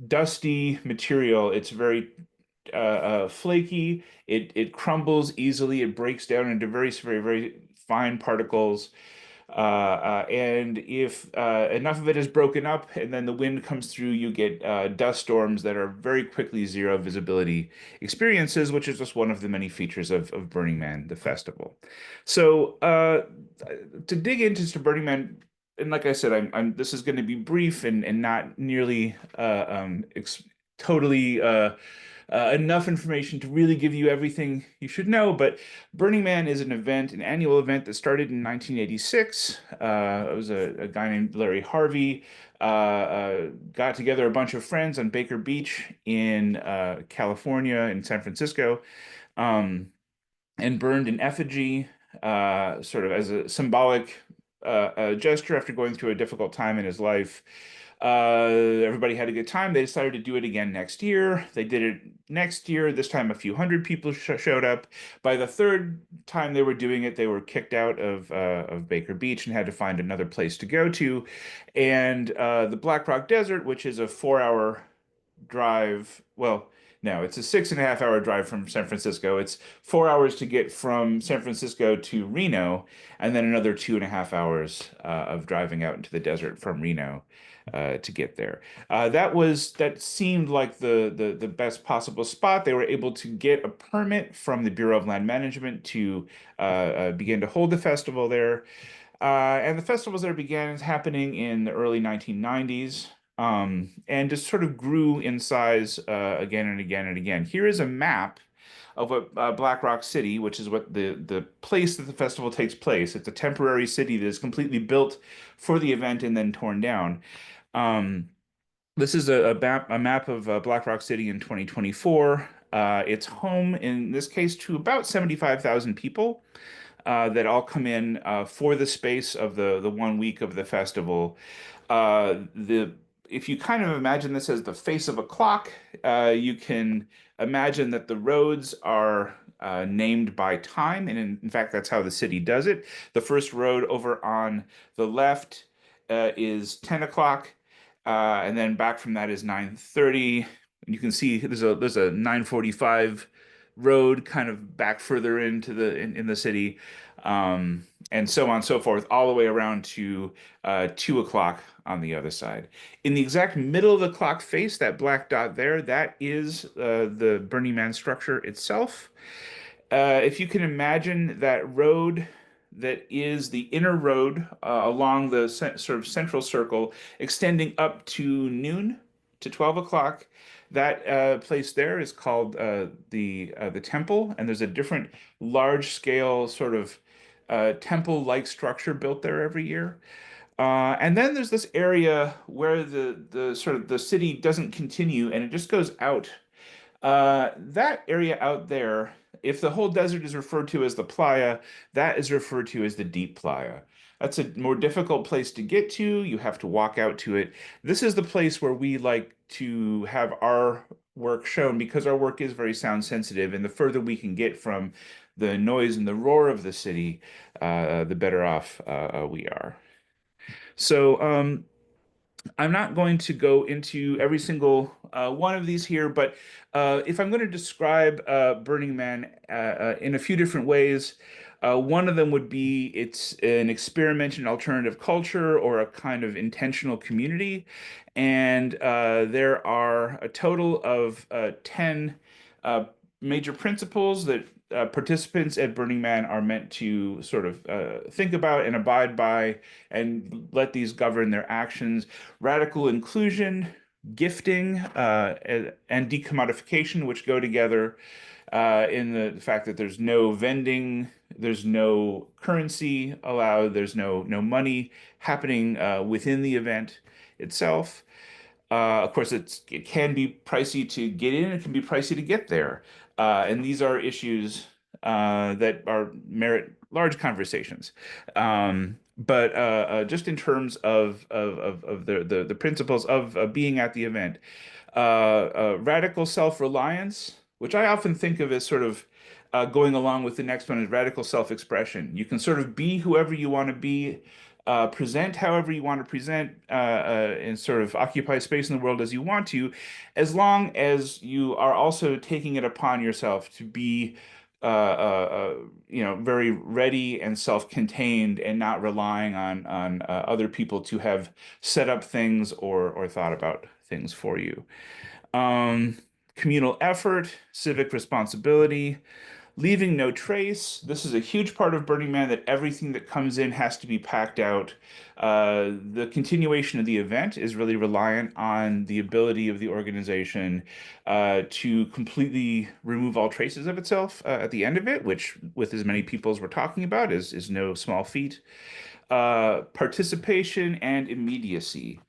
dusty material. It's very flaky. It crumbles easily. It breaks down into very, very, very fine particles. And if enough of it is broken up and then the wind comes through, you get dust storms that are very quickly zero visibility experiences, which is just one of the many features of Burning Man, the festival. So to dig into Burning Man, and like I said, this is going to be brief and not nearly totally enough information to really give you everything you should know. But Burning Man is an event, an annual event that started in 1986. It was a guy named Larry Harvey got together a bunch of friends on Baker Beach in California, in San Francisco, and burned an effigy sort of as a symbolic gesture after going through a difficult time in his life. Everybody had a good time. They decided to do it again next year. They did it next year. This time, a few hundred people showed up. By the third time they were doing it, they were kicked out of Baker Beach and had to find another place to go to. And the Black Rock Desert, which is a 4-hour drive, well, no, it's a 6.5-hour drive from San Francisco. It's 4 hours to get from San Francisco to Reno, and then another 2.5 hours of driving out into the desert from Reno to get there. That seemed like the best possible spot. They were able to get a permit from the Bureau of Land Management to begin to hold the festival there. And the festivals there began happening in the early 1990s. And just sort of grew in size again and again and again. Here is a map of what Black Rock City, which is what the place that the festival takes place. It's a temporary city that is completely built for the event and then torn down. This is a map of Black Rock City in 2024. It's home, in this case, to about 75,000 people that all come in for the space of the 1 week of the festival. The If you kind of imagine this as the face of a clock, you can imagine that the roads are named by time, and in fact, that's how the city does it. The first road over on the left is 10 o'clock, and then back from that is 9:30. And you can see there's a 9:45 road kind of back further into in the city, and so on and so forth, all the way around to 2 o'clock on the other side. In the exact middle of the clock face, that black dot there, that is the Burning Man structure itself. If you can imagine that road that is the inner road along the sort of central circle, extending up to noon to 12 o'clock, that place there is called the temple, and there's a different large scale sort of temple-like structure built there every year. And then there's this area where the sort of the city doesn't continue and it just goes out. That area out there, if the whole desert is referred to as the playa, that is referred to as the deep playa. That's a more difficult place to get to. You have to walk out to it. This is the place where we like to have our work shown because our work is very sound sensitive, and the further we can get from the noise and the roar of the city, the better off we are. So, I'm not going to go into every single one of these here, but if I'm going to describe Burning Man in a few different ways, one of them would be it's an experiment in alternative culture or a kind of intentional community. And there are a total of 10 major principles that participants at Burning Man are meant to sort of think about and abide by and let these govern their actions. Radical inclusion, gifting, and decommodification, which go together in the fact that there's no vending, there's no currency allowed, there's no money happening within the event itself. Of course, it can be pricey to get in, it can be pricey to get there. And these are issues that merit large conversations. But just in terms of the principles of being at the event, radical self-reliance, which I often think of as sort of going along with the next one, is radical self-expression. You can sort of be whoever you want to be, present however you want to present, and sort of occupy space in the world as you want to, as long as you are also taking it upon yourself to be very ready and self-contained and not relying on other people to have set up things or thought about things for you. Communal effort, civic responsibility, leaving no trace. This is a huge part of Burning Man, that everything that comes in has to be packed out. The continuation of the event is really reliant on the ability of the organization to completely remove all traces of itself at the end of it, which, with as many people as we're talking about, is no small feat. Participation and immediacy.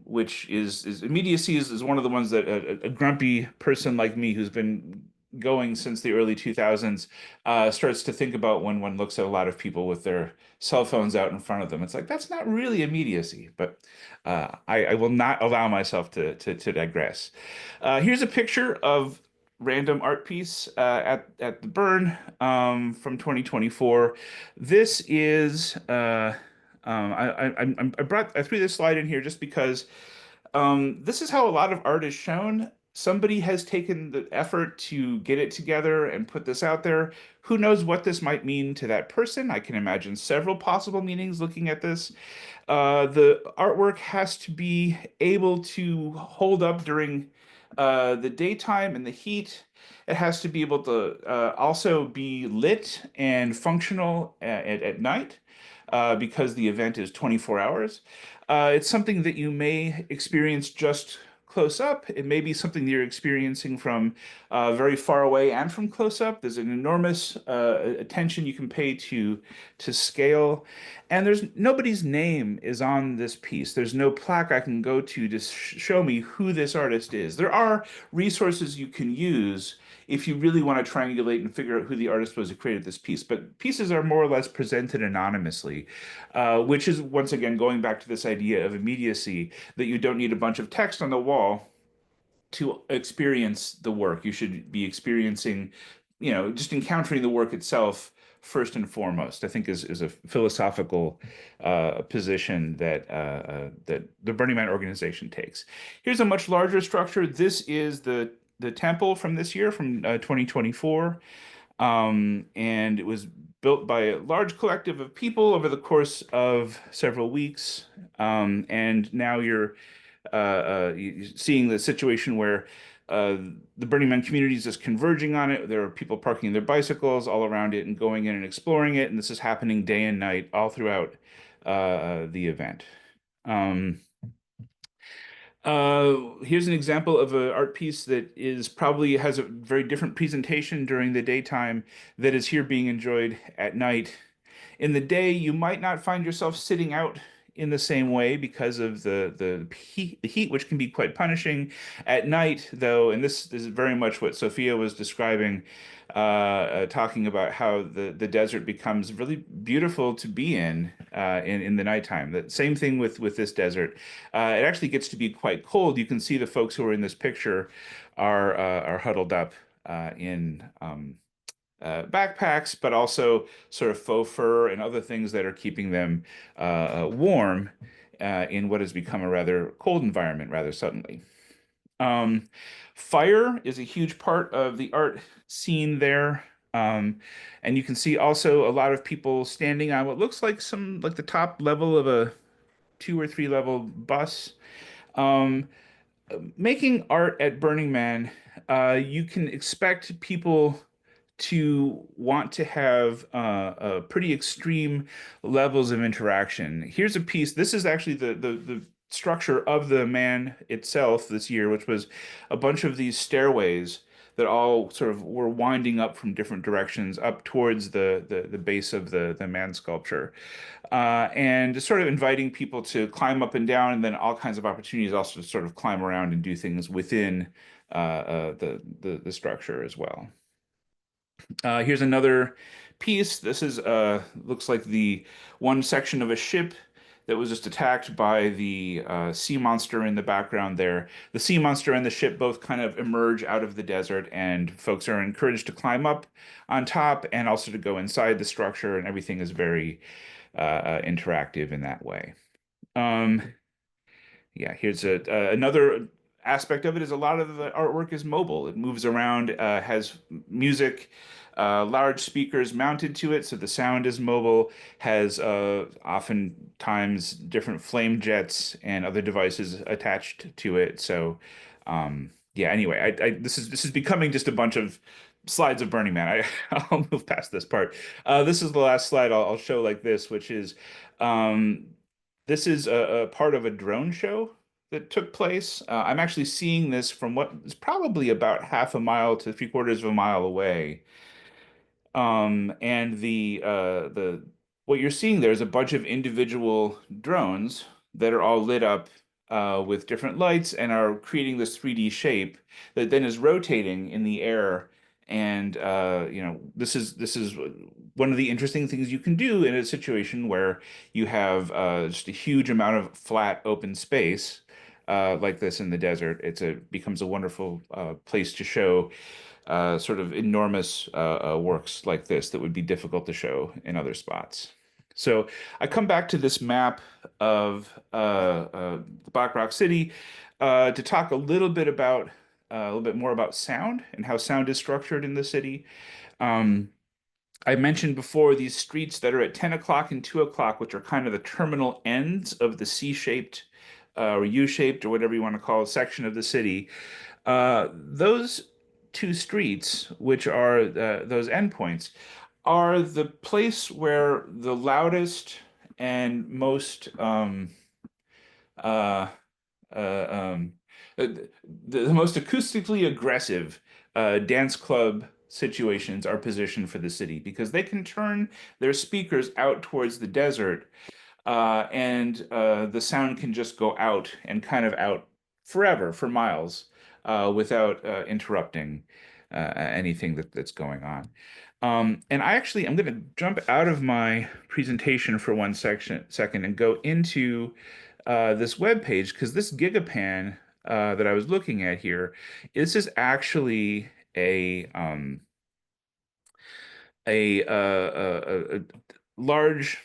Which is immediacy is one of the ones that a grumpy person like me who's been going since the early 2000s starts to think about when one looks at a lot of people with their cell phones out in front of them. It's like, that's not really immediacy, but I will not allow myself to digress. Here's a picture of random art piece at the Burn from 2024. This is I threw this slide in here just because this is how a lot of art is shown. Somebody has taken the effort to get it together and put this out there. Who knows what this might mean to that person? I can imagine several possible meanings looking at this. The artwork has to be able to hold up during the daytime and the heat. It has to be able to also be lit and functional at night. Because the event is 24 hours. It's something that you may experience just close up. It may be something you're experiencing from very far away and from close up. There's an enormous attention you can pay to scale. And there's nobody's name is on this piece. There's no plaque I can go to show me who this artist is. There are resources you can use if you really want to triangulate and figure out who the artist was who created this piece. But pieces are more or less presented anonymously, which is, once again, going back to this idea of immediacy, that you don't need a bunch of text on the wall to experience the work. You should be experiencing, just encountering the work itself first and foremost, I think is a philosophical position that the Burning Man organization takes. Here's a much larger structure. This is the temple from this year, from 2024. And it was built by a large collective of people over the course of several weeks. And now you're seeing the situation where the Burning Man community is just converging on it. There are people parking their bicycles all around it and going in and exploring it. And this is happening day and night all throughout the event. Here's an example of an art piece that probably has a very different presentation during the daytime that is here being enjoyed at night. In the day, you might not find yourself sitting out in the same way because of the heat, which can be quite punishing. At night, though, and this is very much what Sophia was describing, talking about how the desert becomes really beautiful to be in the nighttime. The same thing with this desert. It actually gets to be quite cold. You can see the folks who are in this picture are huddled up in backpacks, but also sort of faux fur and other things that are keeping them warm in what has become a rather cold environment rather suddenly. Fire is a huge part of the art scene there. And you can see also a lot of people standing on what looks like the top level of a 2 or 3 level bus. Making art at Burning Man, you can expect people to want to have pretty extreme levels of interaction. Here's a piece. This is actually the structure of the man itself this year, which was a bunch of these stairways that all sort of were winding up from different directions up towards the base of the man sculpture. And just sort of inviting people to climb up and down, and then all kinds of opportunities also to sort of climb around and do things within the structure as well. Here's another piece. This is looks like the one section of a ship that was just attacked by the sea monster in the background there. The sea monster and the ship both kind of emerge out of the desert, and folks are encouraged to climb up on top and also to go inside the structure, and everything is very interactive in that way. Yeah, here's another aspect of it is a lot of the artwork is mobile. It moves around, has music, large speakers mounted to it, so the sound is mobile, has oftentimes different flame jets and other devices attached to it. So yeah, anyway, this is becoming just a bunch of slides of Burning Man. I'll move past this part. This is the last slide I'll show like this, which is this is a part of a drone show that took place. I'm actually seeing this from what is probably about half a mile to 3/4 of a mile away. And the what you're seeing there is a bunch of individual drones that are all lit up with different lights and are creating this 3D shape that then is rotating in the air. And this is one of the interesting things you can do in a situation where you have just a huge amount of flat open space like this in the desert. Becomes a wonderful place to show sort of enormous works like this that would be difficult to show in other spots. So I come back to this map of Black Rock City to talk a little bit more about sound and how sound is structured in the city. I mentioned before these streets that are at 10 o'clock and 2 o'clock, which are kind of the terminal ends of the C-shaped or U-shaped or whatever you want to call a section of the city. Those 2 streets, which are those endpoints, are the place where the loudest and most the most acoustically aggressive dance club situations are positioned for the city because they can turn their speakers out towards the desert, and the sound can just go out and kind of out forever for miles without interrupting anything that's going on. And I'm going to jump out of my presentation for one second and go into this web page because this gigapan that I was looking at here, this is actually a large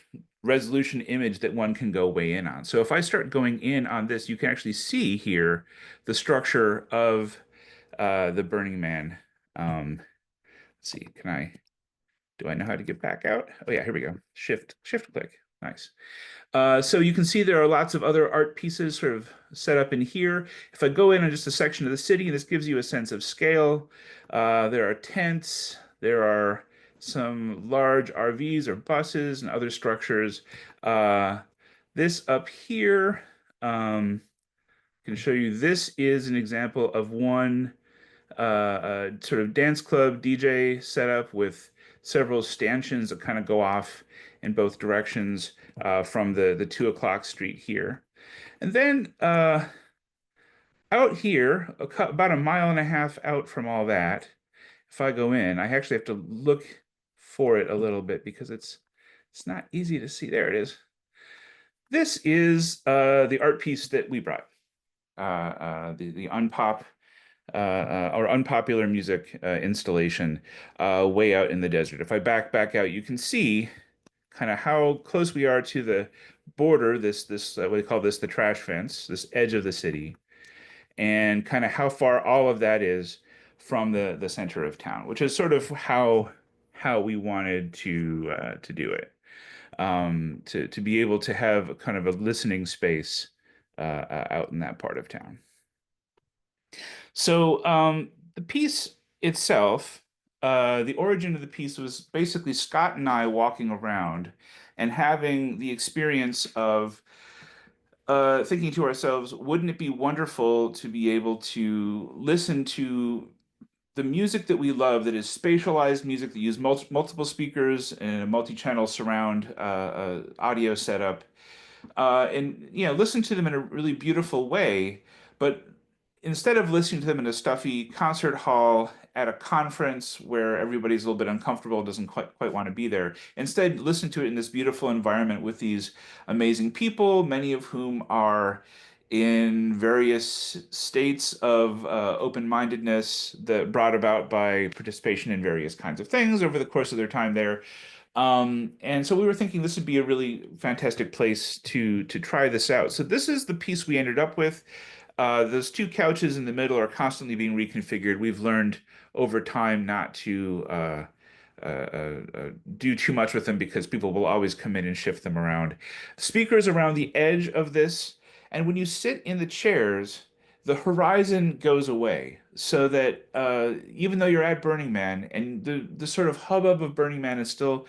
resolution image that one can go way in on. So if I start going in on this, you can actually see here the structure of the Burning Man. Let's see, do I know how to get back out? Oh yeah, here we go. Shift click. Nice. So you can see there are lots of other art pieces sort of set up in here. If I go in on just a section of the city, this gives you a sense of scale. There are tents. There are some large RVs or buses and other structures. This up here can show you this is an example of one sort of dance club DJ setup with several stanchions that kind of go off in both directions from the 2 o'clock street here. And then out here, about a mile and a half out from all that, if I go in, I actually have to look for it a little bit because it's not easy to see. There it is. This is the art piece that we brought, the unpopular music installation way out in the desert. If I back out, you can see kind of how close we are to the border, this what we call this the trash fence, this edge of the city, and kind of how far all of that is from the center of town, which is sort of how we wanted to do it, to be able to have kind of a listening space out in that part of town. So the piece itself, the origin of the piece was basically Scott and I walking around and having the experience of thinking to ourselves, wouldn't it be wonderful to be able to listen to the music that we love, that is spatialized music that use multiple speakers and a multi-channel surround audio setup, and listen to them in a really beautiful way, but instead of listening to them in a stuffy concert hall at a conference where everybody's a little bit uncomfortable, doesn't quite want to be there, instead listen to it in this beautiful environment with these amazing people, many of whom are in various states of open-mindedness that brought about by participation in various kinds of things over the course of their time there. And so we were thinking this would be a really fantastic place to try this out. So this is the piece we ended up with. Those two couches in the middle are constantly being reconfigured. We've learned over time not to do too much with them because people will always come in and shift them around. Speakers around the edge of this, and when you sit in the chairs, the horizon goes away, so that even though you're at Burning Man and the sort of hubbub of Burning Man is still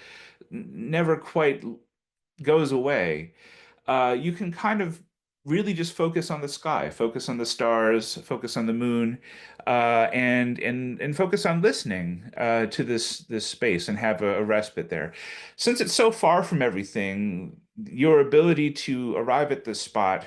never quite goes away, you can kind of really just focus on the sky, focus on the stars, focus on the moon, and focus on listening to this space and have a respite there. Since it's so far from everything, your ability to arrive at this spot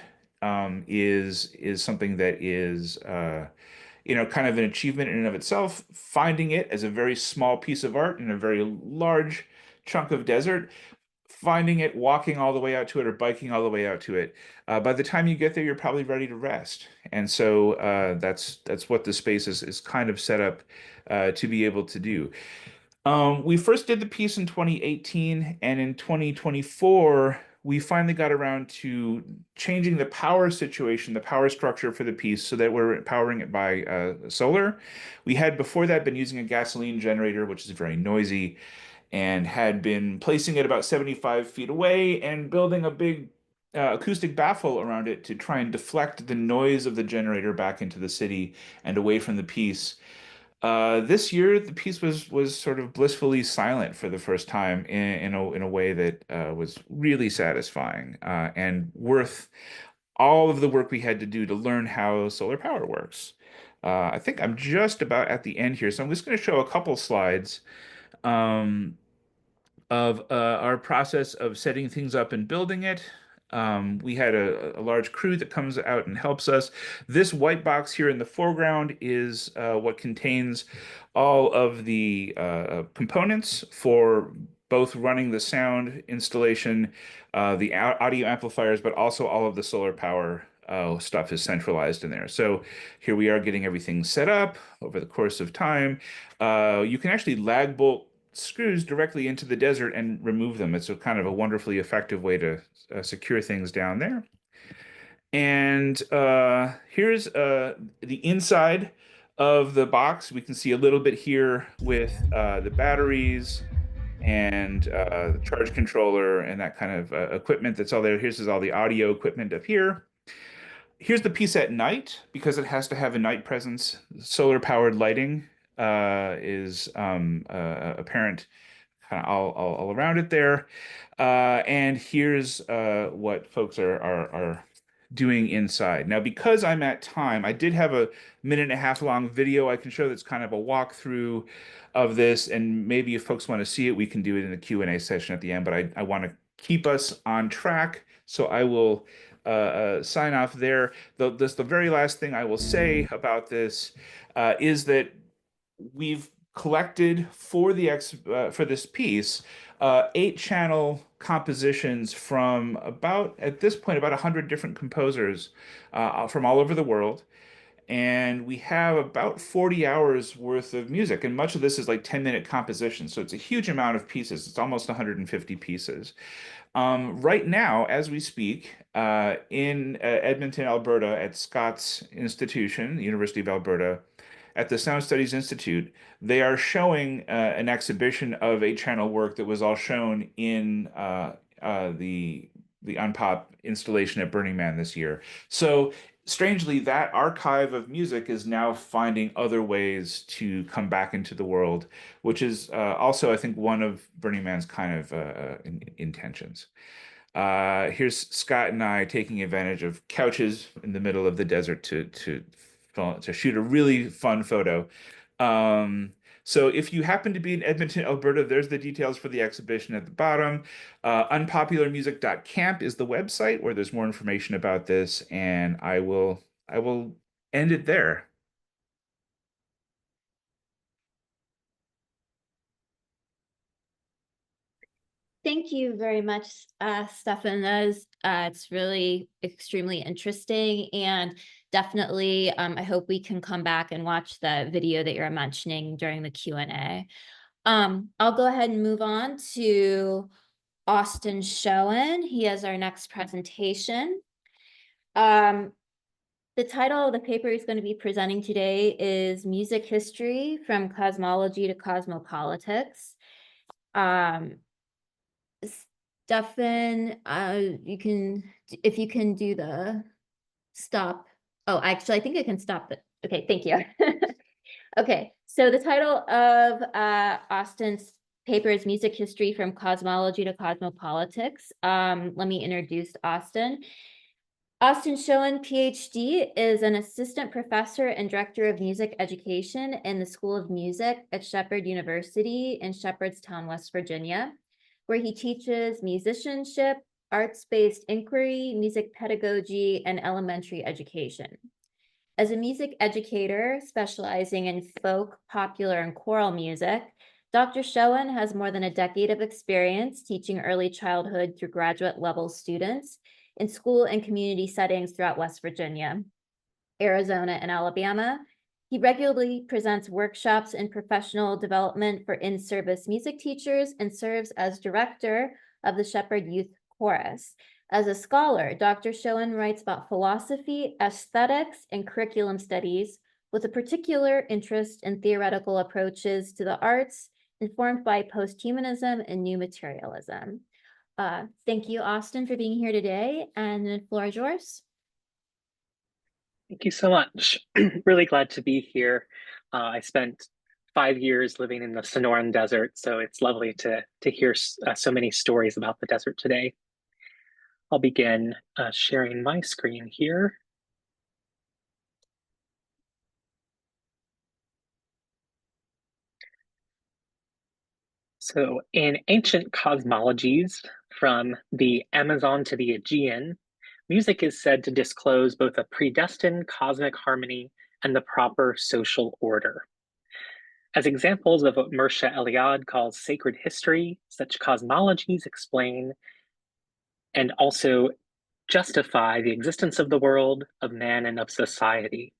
is something that is kind of an achievement in and of itself. Finding it as a very small piece of art in a very large chunk of desert, finding it, walking all the way out to it, or biking all the way out to it. By the time you get there, you're probably ready to rest. And so that's what the space is kind of set up to be able to do. We first did the piece in 2018, and in 2024, we finally got around to changing the power situation, the power structure for the piece, so that we're powering it by solar. We had before that been using a gasoline generator, which is very noisy, and had been placing it about 75 feet away and building a big acoustic baffle around it to try and deflect the noise of the generator back into the city and away from the piece. This year, the piece was sort of blissfully silent for the first time in a way that was really satisfying and worth all of the work we had to do to learn how solar power works. I think I'm just about at the end here, so I'm just going to show a couple slides um, of our process of setting things up and building it. We had a large crew that comes out and helps us. This white box here in the foreground is what contains all of the components for both running the sound installation, the audio amplifiers, but also all of the solar power stuff is centralized in there. So here we are getting everything set up over the course of time. You can actually lag bolt screws directly into the desert and remove them. It's a kind of a wonderfully effective way to secure things down there. And here's the inside of the box. We can see a little bit here with the batteries and the charge controller and that kind of equipment that's all there. Here's all the audio equipment up here. Here's the piece at night because it has to have a night presence. Solar powered lighting is apparent kind of all around it there. And here's what folks are doing inside. Now, because I'm at time, I did have a 1.5 minute long video I can show that's kind of a walkthrough of this. And maybe if folks want to see it, we can do it in the Q&A session at the end. But I want to keep us on track. So I will sign off there. The very last thing I will say about this is that we've collected for for this piece 8-channel compositions from at this point about 100 different composers from all over the world. And we have about 40 hours worth of music, and much of this is like 10-minute compositions. So it's a huge amount of pieces. It's almost 150 pieces. Right now, as we speak, in Edmonton, Alberta, at Scott's Institution, the University of Alberta, at the Sound Studies Institute, they are showing an exhibition of 8-channel work that was all shown in the Unpop installation at Burning Man this year. So strangely, that archive of music is now finding other ways to come back into the world, which is also, I think, one of Burning Man's kind of intentions. Here's Scott and I taking advantage of couches in the middle of the desert to shoot a really fun photo. So if you happen to be in Edmonton, Alberta, there's the details for the exhibition at the bottom. Unpopularmusic.camp is the website where there's more information about this, and I will end it there. Thank you very much, Stephan. It's really extremely interesting, and definitely I hope we can come back and watch the video that you're mentioning during the Q&A. I'll go ahead and move on to Austin Showen. He has our next presentation. The title of the paper he's going to be presenting today is Music History from Cosmology to Cosmopolitics. Stephan, if you can do the stop. Oh, actually, I think I can stop it. Okay, thank you. Okay, so the title of Austin's paper is Music History from Cosmology to Cosmopolitics. Let me introduce Austin. Austin Showen, PhD, is an assistant professor and director of music education in the School of Music at Shepherd University in Shepherdstown, West Virginia, where he teaches musicianship, arts-based inquiry, music pedagogy, and elementary education. As a music educator specializing in folk, popular, and choral music, Dr. Showen has more than a decade of experience teaching early childhood through graduate level students in school and community settings throughout West Virginia, Arizona, and Alabama. He regularly presents workshops in professional development for in-service music teachers and serves as director of the Shepherd Youth Chorus. As a scholar, Dr. Showen writes about philosophy, aesthetics, and curriculum studies with a particular interest in theoretical approaches to the arts informed by posthumanism and new materialism. Thank you, Austin, for being here today, and the floor is yours. Thank you so much. Really glad to be here. I spent 5 years living in the Sonoran Desert, so it's lovely to hear so many stories about the desert today. I'll begin sharing my screen here. So in ancient cosmologies, from the Amazon to the Aegean, music is said to disclose both a predestined cosmic harmony and the proper social order. As examples of what Mircea Eliade calls sacred history, such cosmologies explain and also justify the existence of the world, of man, and of society.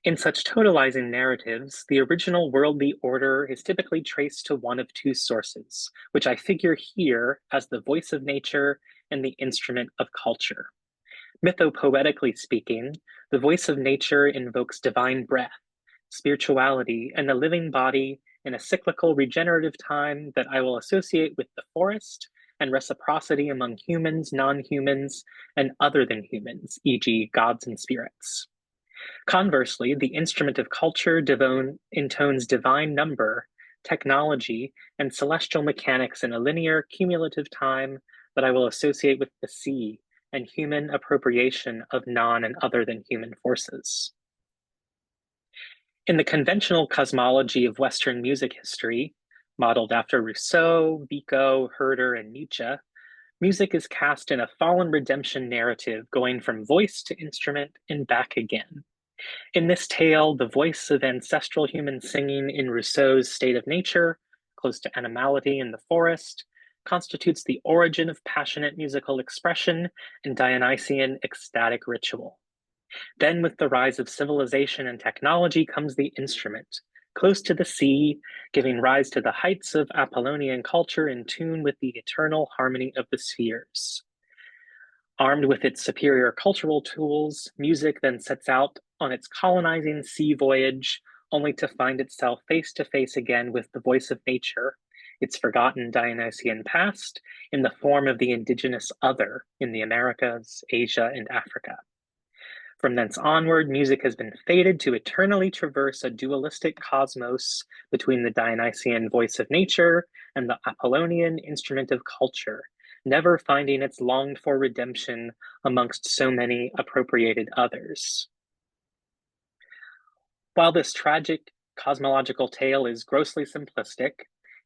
In such totalizing narratives, the original worldly order is typically traced to one of two sources, which I figure here as the voice of nature and the instrument of culture. Mythopoetically speaking, the voice of nature invokes divine breath, spirituality, and the living body in a cyclical regenerative time that I will associate with the forest and reciprocity among humans, non-humans, and other than humans, e.g. gods and spirits. Conversely, the instrument of culture intones divine number, technology, and celestial mechanics in a linear, cumulative time that I will associate with the sea and human appropriation of non and other than human forces. In the conventional cosmology of Western music history, modeled after Rousseau, Vico, Herder, and Nietzsche, music is cast in a fallen redemption narrative going from voice to instrument and back again. In this tale, the voice of ancestral human singing in Rousseau's State of Nature, close to animality in the forest, constitutes the origin of passionate musical expression and Dionysian ecstatic ritual. Then, with the rise of civilization and technology, comes the instrument, close to the sea, giving rise to the heights of Apollonian culture in tune with the eternal harmony of the spheres. Armed with its superior cultural tools, music then sets out on its colonizing sea voyage, only to find itself face to face again with the voice of nature, its forgotten Dionysian past, in the form of the indigenous other in the Americas, Asia, and Africa. From thence onward, music has been fated to eternally traverse a dualistic cosmos between the Dionysian voice of nature and the Apollonian instrument of culture, never finding its longed for redemption amongst so many appropriated others. While this tragic cosmological tale is grossly simplistic,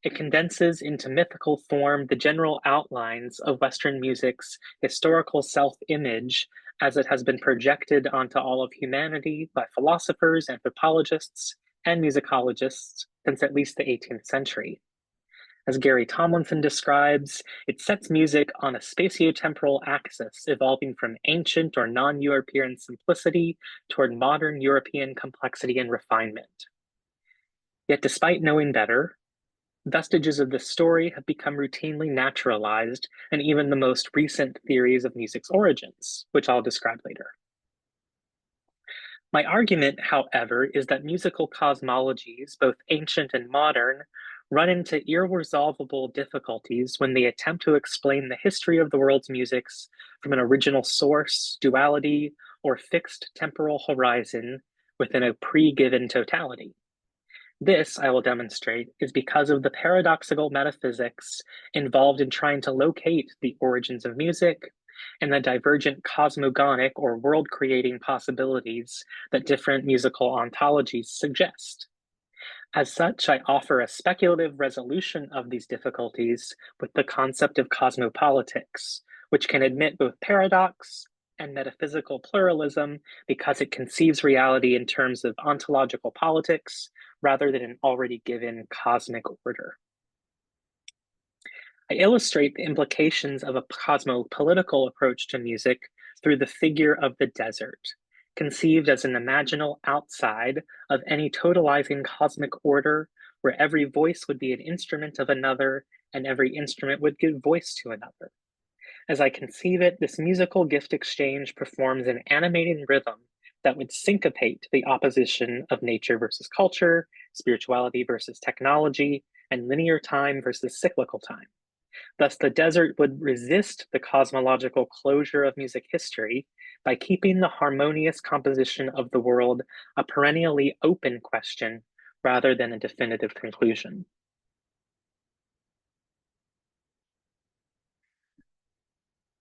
it condenses into mythical form the general outlines of Western music's historical self-image as it has been projected onto all of humanity by philosophers, anthropologists, and musicologists since at least the 18th century. As Gary Tomlinson describes, it sets music on a spatiotemporal axis, evolving from ancient or non-European simplicity toward modern European complexity and refinement. Yet despite knowing better, vestiges of this story have become routinely naturalized in even the most recent theories of music's origins, which I'll describe later. My argument, however, is that musical cosmologies, both ancient and modern, run into irresolvable difficulties when they attempt to explain the history of the world's musics from an original source, duality, or fixed temporal horizon within a pre-given totality. This, I will demonstrate, is because of the paradoxical metaphysics involved in trying to locate the origins of music and the divergent cosmogonic or world-creating possibilities that different musical ontologies suggest. As such, I offer a speculative resolution of these difficulties with the concept of cosmopolitics, which can admit both paradox and metaphysical pluralism because it conceives reality in terms of ontological politics rather than an already given cosmic order. I illustrate the implications of a cosmopolitical approach to music through the figure of the desert, conceived as an imaginal outside of any totalizing cosmic order where every voice would be an instrument of another and every instrument would give voice to another. As I conceive it, this musical gift exchange performs an animating rhythm that would syncopate the opposition of nature versus culture, spirituality versus technology, and linear time versus cyclical time. Thus, the desert would resist the cosmological closure of music history by keeping the harmonious composition of the world a perennially open question rather than a definitive conclusion. .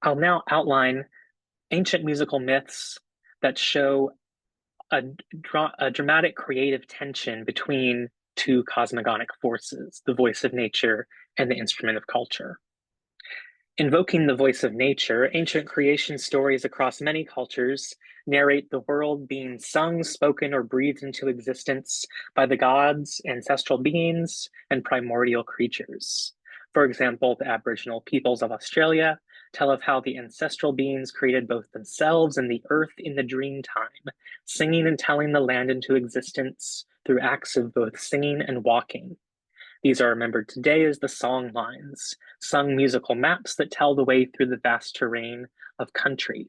I'll now outline ancient musical myths that show a dramatic creative tension between two cosmogonic forces, the voice of nature and the instrument of culture. Invoking the voice of nature, ancient creation stories across many cultures narrate the world being sung, spoken, or breathed into existence by the gods, ancestral beings, and primordial creatures. For example, the Aboriginal peoples of Australia tell of how the ancestral beings created both themselves and the earth in the dream time, singing and telling the land into existence through acts of both singing and walking. These are remembered today as the song lines, sung musical maps that tell the way through the vast terrain of country.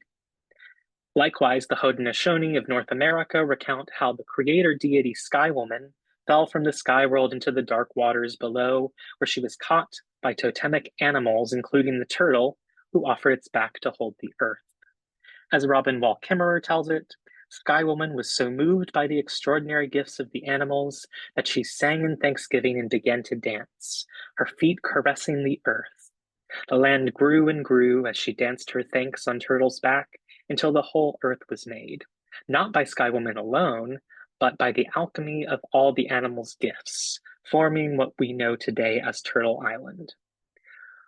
Likewise, the Haudenosaunee of North America recount how the creator deity Sky Woman fell from the sky world into the dark waters below, where she was caught by totemic animals, including the turtle, who offered its back to hold the earth. As Robin Wall Kimmerer tells it, Sky Woman was so moved by the extraordinary gifts of the animals that she sang in thanksgiving and began to dance, her feet caressing the earth. The land grew and grew as she danced her thanks on Turtle's back until the whole earth was made, not by Sky Woman alone, but by the alchemy of all the animals' gifts, forming what we know today as Turtle Island.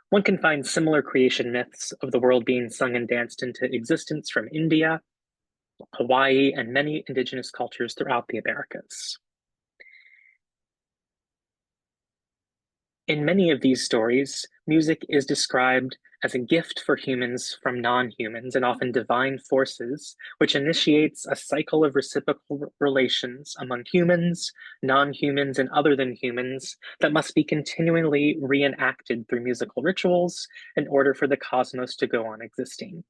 One can find similar creation myths of the world being sung and danced into existence from India, Hawaii, and many indigenous cultures throughout the Americas. In many of these stories, music is described as a gift for humans from non-humans and often divine forces, which initiates a cycle of reciprocal relations among humans, non-humans, and other than humans that must be continually reenacted through musical rituals in order for the cosmos to go on existing.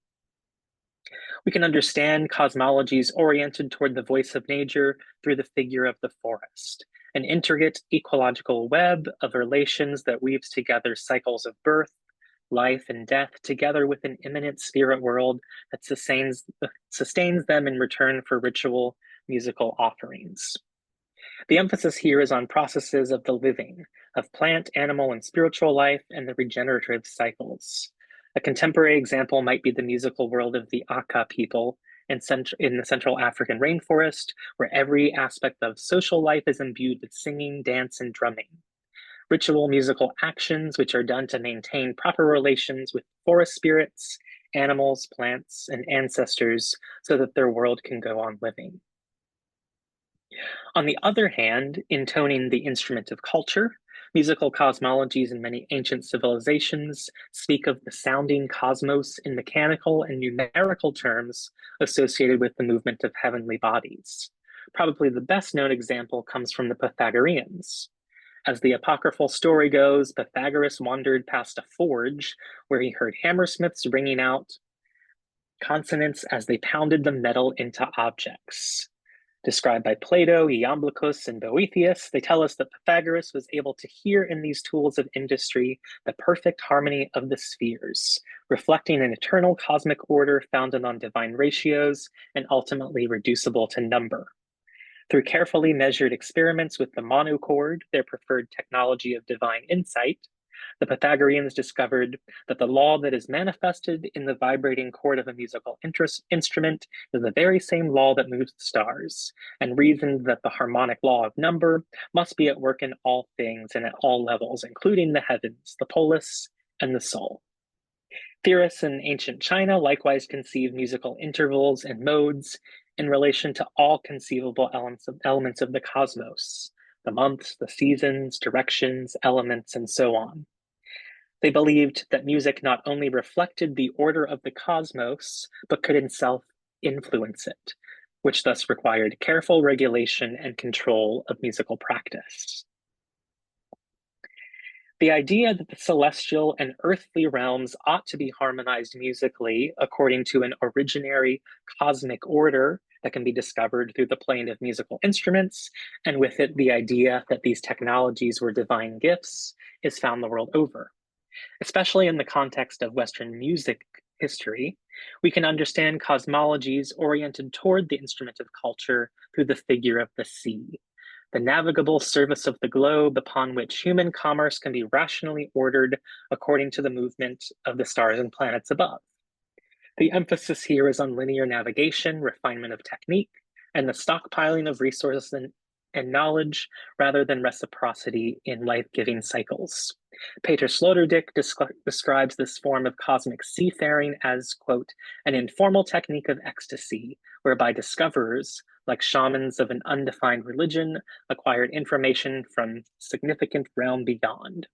We can understand cosmologies oriented toward the voice of nature through the figure of the forest, an intricate ecological web of relations that weaves together cycles of birth, life, and death, together with an immanent spirit world that sustains them in return for ritual musical offerings. The emphasis here is on processes of the living, of plant, animal, and spiritual life, and the regenerative cycles. A contemporary example might be the musical world of the Aka people in the Central African rainforest, where every aspect of social life is imbued with singing, dance, and drumming. Ritual musical actions which are done to maintain proper relations with forest spirits, animals, plants, and ancestors so that their world can go on living. On the other hand, intoning the instrument of culture, musical cosmologies in many ancient civilizations speak of the sounding cosmos in mechanical and numerical terms associated with the movement of heavenly bodies. Probably the best known example comes from the Pythagoreans. As the apocryphal story goes, Pythagoras wandered past a forge where he heard hammersmiths ringing out consonants as they pounded the metal into objects. Described by Plato, Iamblichus, and Boethius, they tell us that Pythagoras was able to hear in these tools of industry the perfect harmony of the spheres, reflecting an eternal cosmic order founded on divine ratios and ultimately reducible to number. Through carefully measured experiments with the monochord, their preferred technology of divine insight, the Pythagoreans discovered that the law that is manifested in the vibrating chord of a musical instrument is the very same law that moves the stars, and reasoned that the harmonic law of number must be at work in all things and at all levels, including the heavens, the polis, and the soul. Theorists in ancient China likewise conceived musical intervals and modes in relation to all conceivable elements of the cosmos, the months, the seasons, directions, elements, and so on. They believed that music not only reflected the order of the cosmos, but could itself influence it, which thus required careful regulation and control of musical practice. The idea that the celestial and earthly realms ought to be harmonized musically according to an originary cosmic order that can be discovered through the playing of musical instruments, and with it the idea that these technologies were divine gifts, is found the world over. Especially in the context of Western music history, we can understand cosmologies oriented toward the instrument of culture through the figure of the sea, the navigable surface of the globe upon which human commerce can be rationally ordered according to the movement of the stars and planets above. The emphasis here is on linear navigation, refinement of technique, and the stockpiling of resources and knowledge rather than reciprocity in life-giving cycles. Peter Sloterdijk describes this form of cosmic seafaring as, quote, an informal technique of ecstasy, whereby discoverers, like shamans of an undefined religion, acquired information from significant realm beyond.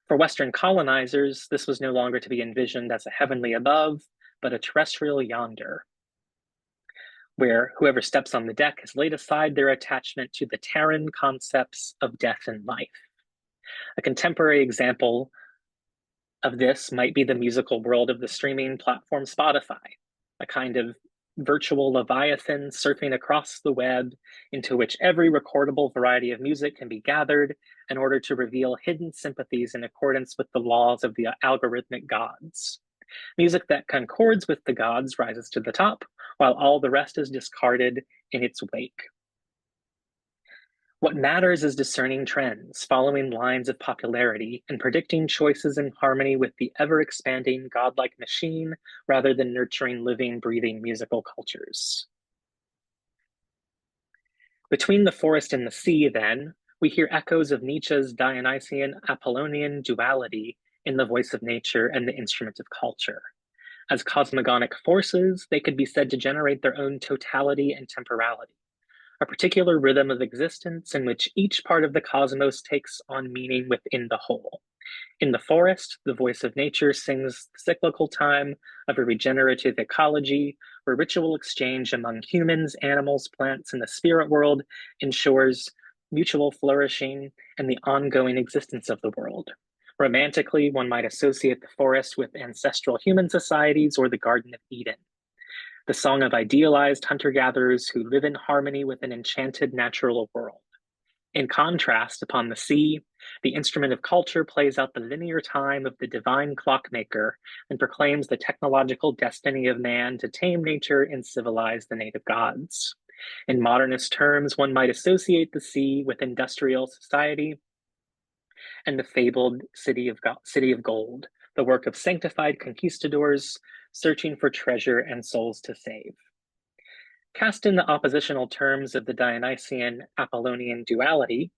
For Western colonizers, this was no longer to be envisioned as a heavenly above, but a terrestrial yonder, where whoever steps on the deck has laid aside their attachment to the Terran concepts of death and life. A contemporary example of this might be the musical world of the streaming platform Spotify, a kind of virtual leviathan surfing across the web into which every recordable variety of music can be gathered in order to reveal hidden sympathies in accordance with the laws of the algorithmic gods. Music that concords with the gods rises to the top, while all the rest is discarded in its wake. What matters is discerning trends, following lines of popularity, and predicting choices in harmony with the ever-expanding godlike machine, rather than nurturing living, breathing musical cultures. Between the forest and the sea, then, we hear echoes of Nietzsche's Dionysian-Apollonian duality in the voice of nature and the instrument of culture. As cosmogonic forces, they could be said to generate their own totality and temporality, a particular rhythm of existence in which each part of the cosmos takes on meaning within the whole. In the forest, the voice of nature sings the cyclical time of a regenerative ecology, where ritual exchange among humans, animals, plants, and the spirit world ensures mutual flourishing and the ongoing existence of the world. Romantically, one might associate the forest with ancestral human societies or the Garden of Eden, the song of idealized hunter-gatherers who live in harmony with an enchanted natural world. In contrast, upon the sea, the instrument of culture plays out the linear time of the divine clockmaker and proclaims the technological destiny of man to tame nature and civilize the native gods. In modernist terms, one might associate the sea with industrial society and the fabled city of gold, the work of sanctified conquistadors searching for treasure and souls to save. Cast in the oppositional terms of the Dionysian-Apollonian duality,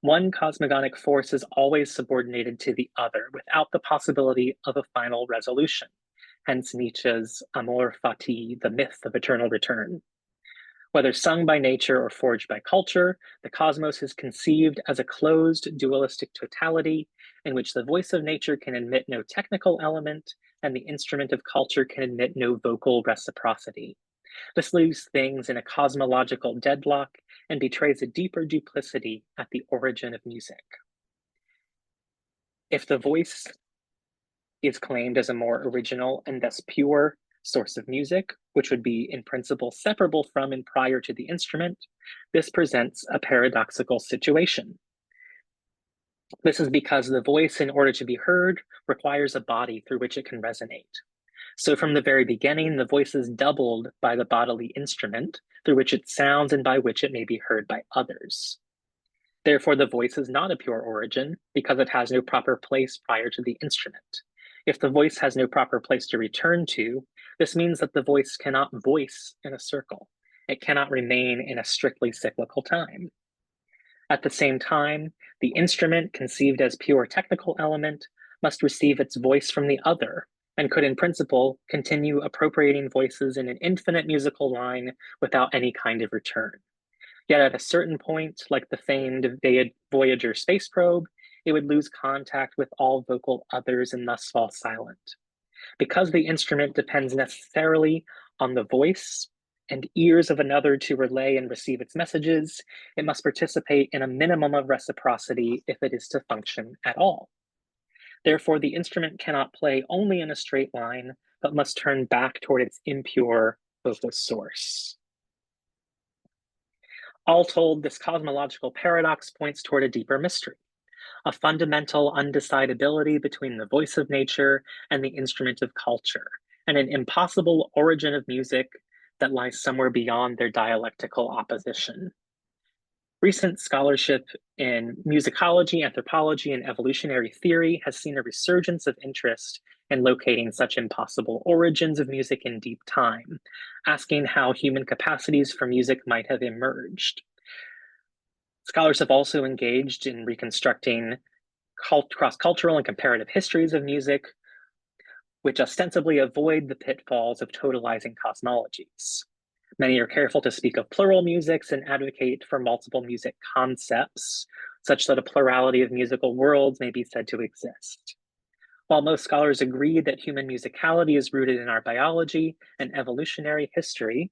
one cosmogonic force is always subordinated to the other without the possibility of a final resolution, hence Nietzsche's Amor Fati, the myth of eternal return. Whether sung by nature or forged by culture, the cosmos is conceived as a closed dualistic totality in which the voice of nature can admit no technical element and the instrument of culture can admit no vocal reciprocity. This leaves things in a cosmological deadlock and betrays a deeper duplicity at the origin of music. If the voice is claimed as a more original and thus pure source of music, which would be in principle separable from and prior to the instrument, this presents a paradoxical situation. This is because the voice, in order to be heard, requires a body through which it can resonate. So from the very beginning, the voice is doubled by the bodily instrument through which it sounds and by which it may be heard by others. Therefore, the voice is not a pure origin because it has no proper place prior to the instrument. If the voice has no proper place to return to, this means that the voice cannot voice in a circle. It cannot remain in a strictly cyclical time. At the same time, the instrument, conceived as pure technical element, must receive its voice from the other, and could in principle continue appropriating voices in an infinite musical line without any kind of return. Yet at a certain point, like the famed Voyager space probe, it would lose contact with all vocal others and thus fall silent. Because the instrument depends necessarily on the voice and ears of another to relay and receive its messages, it must participate in a minimum of reciprocity if it is to function at all. Therefore, the instrument cannot play only in a straight line, but must turn back toward its impure vocal source. All told, this cosmological paradox points toward a deeper mystery, a fundamental undecidability between the voice of nature and the instrument of culture, and an impossible origin of music that lies somewhere beyond their dialectical opposition. Recent scholarship in musicology, anthropology, and evolutionary theory has seen a resurgence of interest in locating such impossible origins of music in deep time, asking how human capacities for music might have emerged. Scholars have also engaged in reconstructing cross-cultural and comparative histories of music, which ostensibly avoid the pitfalls of totalizing cosmologies. Many are careful to speak of plural musics and advocate for multiple music concepts, such that a plurality of musical worlds may be said to exist. While most scholars agree that human musicality is rooted in our biology and evolutionary history,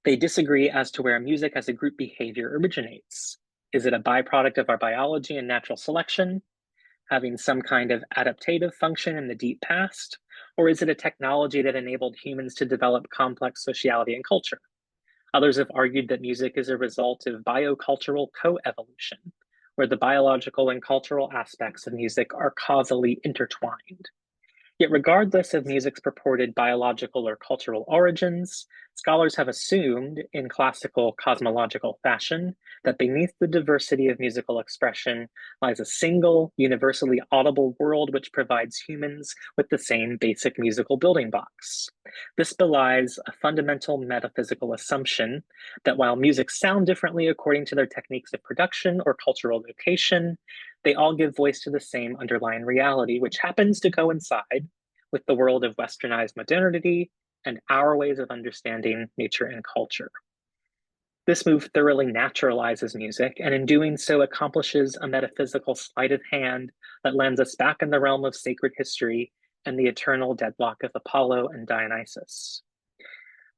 they disagree as to where music as a group behavior originates. Is it a byproduct of our biology and natural selection, having some kind of adaptive function in the deep past? Or is it a technology that enabled humans to develop complex sociality and culture? Others have argued that music is a result of biocultural coevolution, where the biological and cultural aspects of music are causally intertwined. Yet regardless of music's purported biological or cultural origins, scholars have assumed, in classical cosmological fashion, that beneath the diversity of musical expression lies a single, universally audible world which provides humans with the same basic musical building blocks. This belies a fundamental metaphysical assumption that while music sound differently according to their techniques of production or cultural location, they all give voice to the same underlying reality, which happens to coincide with the world of westernized modernity and our ways of understanding nature and culture. This move thoroughly naturalizes music, and in doing so accomplishes a metaphysical sleight of hand that lands us back in the realm of sacred history and the eternal deadlock of Apollo and Dionysus.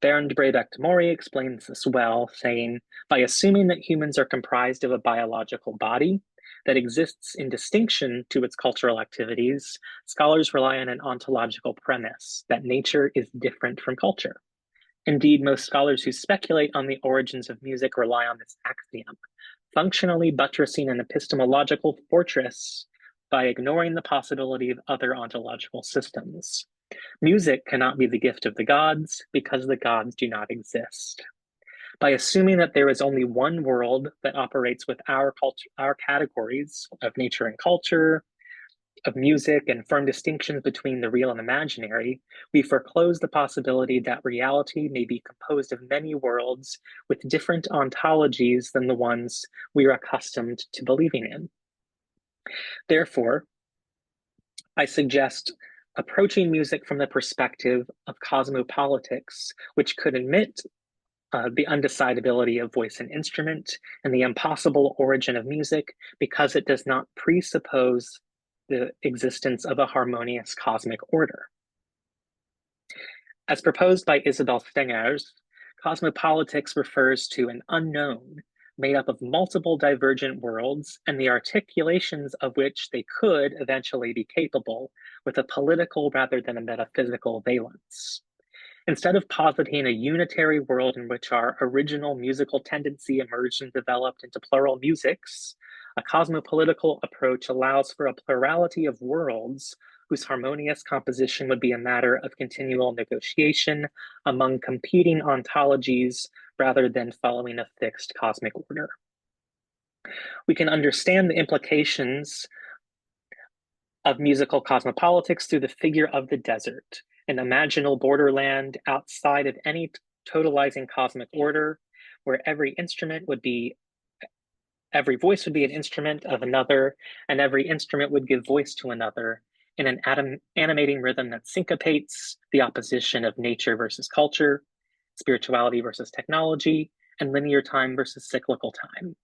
Bernd Brebeck-Mori explains this well, saying, by assuming that humans are comprised of a biological body that exists in distinction to its cultural activities, scholars rely on an ontological premise that nature is different from culture. Indeed, most scholars who speculate on the origins of music rely on this axiom, functionally buttressing an epistemological fortress by ignoring the possibility of other ontological systems. Music cannot be the gift of the gods because the gods do not exist. By assuming that there is only one world that operates with our categories of nature and culture, of music, and firm distinctions between the real and imaginary, we foreclose the possibility that reality may be composed of many worlds with different ontologies than the ones we are accustomed to believing in. Therefore, I suggest approaching music from the perspective of cosmopolitics, which could admit the undecidability of voice and instrument and the impossible origin of music because it does not presuppose the existence of a harmonious cosmic order. As proposed by Isabel Stengers, cosmopolitics refers to an unknown made up of multiple divergent worlds and the articulations of which they could eventually be capable with a political rather than a metaphysical valence. Instead of positing a unitary world in which our original musical tendency emerged and developed into plural musics, a cosmopolitical approach allows for a plurality of worlds whose harmonious composition would be a matter of continual negotiation among competing ontologies rather than following a fixed cosmic order. We can understand the implications of musical cosmopolitics through the figure of the desert, an imaginal borderland outside of any totalizing cosmic order, where every voice would be an instrument of another, and every instrument would give voice to another in an animating rhythm that syncopates the opposition of nature versus culture, spirituality versus technology, and linear time versus cyclical time.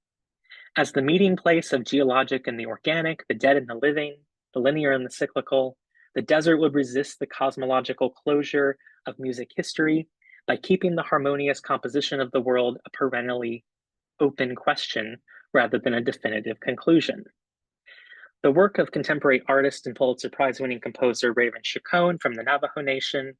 As the meeting place of geologic and the organic, the dead and the living, the linear and the cyclical, the desert would resist the cosmological closure of music history by keeping the harmonious composition of the world a perennially open question rather than a definitive conclusion. The work of contemporary artist and Pulitzer Prize-winning composer Raven Chacon from the Navajo Nation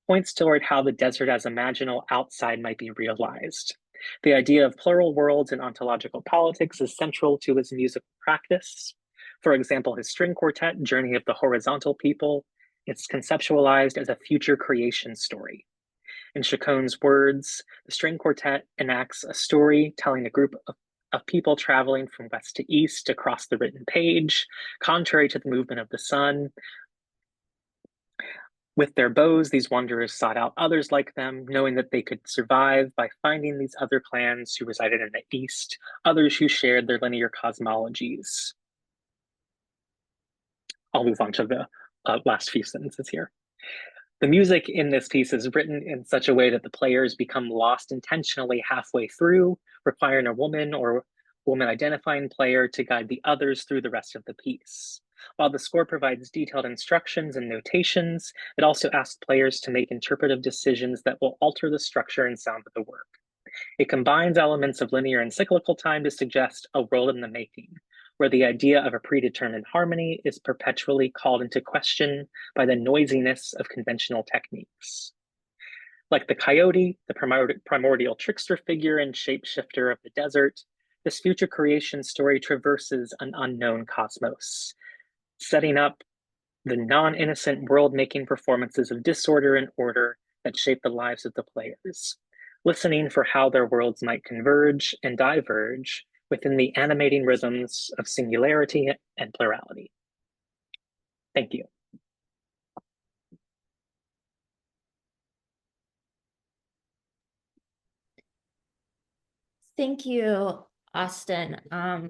points toward how the desert as imaginal outside might be realized. The idea of plural worlds and ontological politics is central to his musical practice. For example, his string quartet, Journey of the Horizontal People, is conceptualized as a future creation story. In Chacon's words, the string quartet enacts a story telling a group of people traveling from west to east across the written page, contrary to the movement of the sun. With their bows, these wanderers sought out others like them, knowing that they could survive by finding these other clans who resided in the east, others who shared their linear cosmologies. I'll move on to the last few sentences here. The music in this piece is written in such a way that the players become lost intentionally halfway through, requiring a woman or woman identifying player to guide the others through the rest of the piece. While the score provides detailed instructions and notations, it also asks players to make interpretive decisions that will alter the structure and sound of the work. It combines elements of linear and cyclical time to suggest a world in the making, where the idea of a predetermined harmony is perpetually called into question by the noisiness of conventional techniques. Like the coyote, the primordial trickster figure and shapeshifter of the desert, this future creation story traverses an unknown cosmos, setting up the non-innocent world-making performances of disorder and order that shape the lives of the players, listening for how their worlds might converge and diverge within the animating rhythms of singularity and plurality. Thank you. Thank you, Austin. That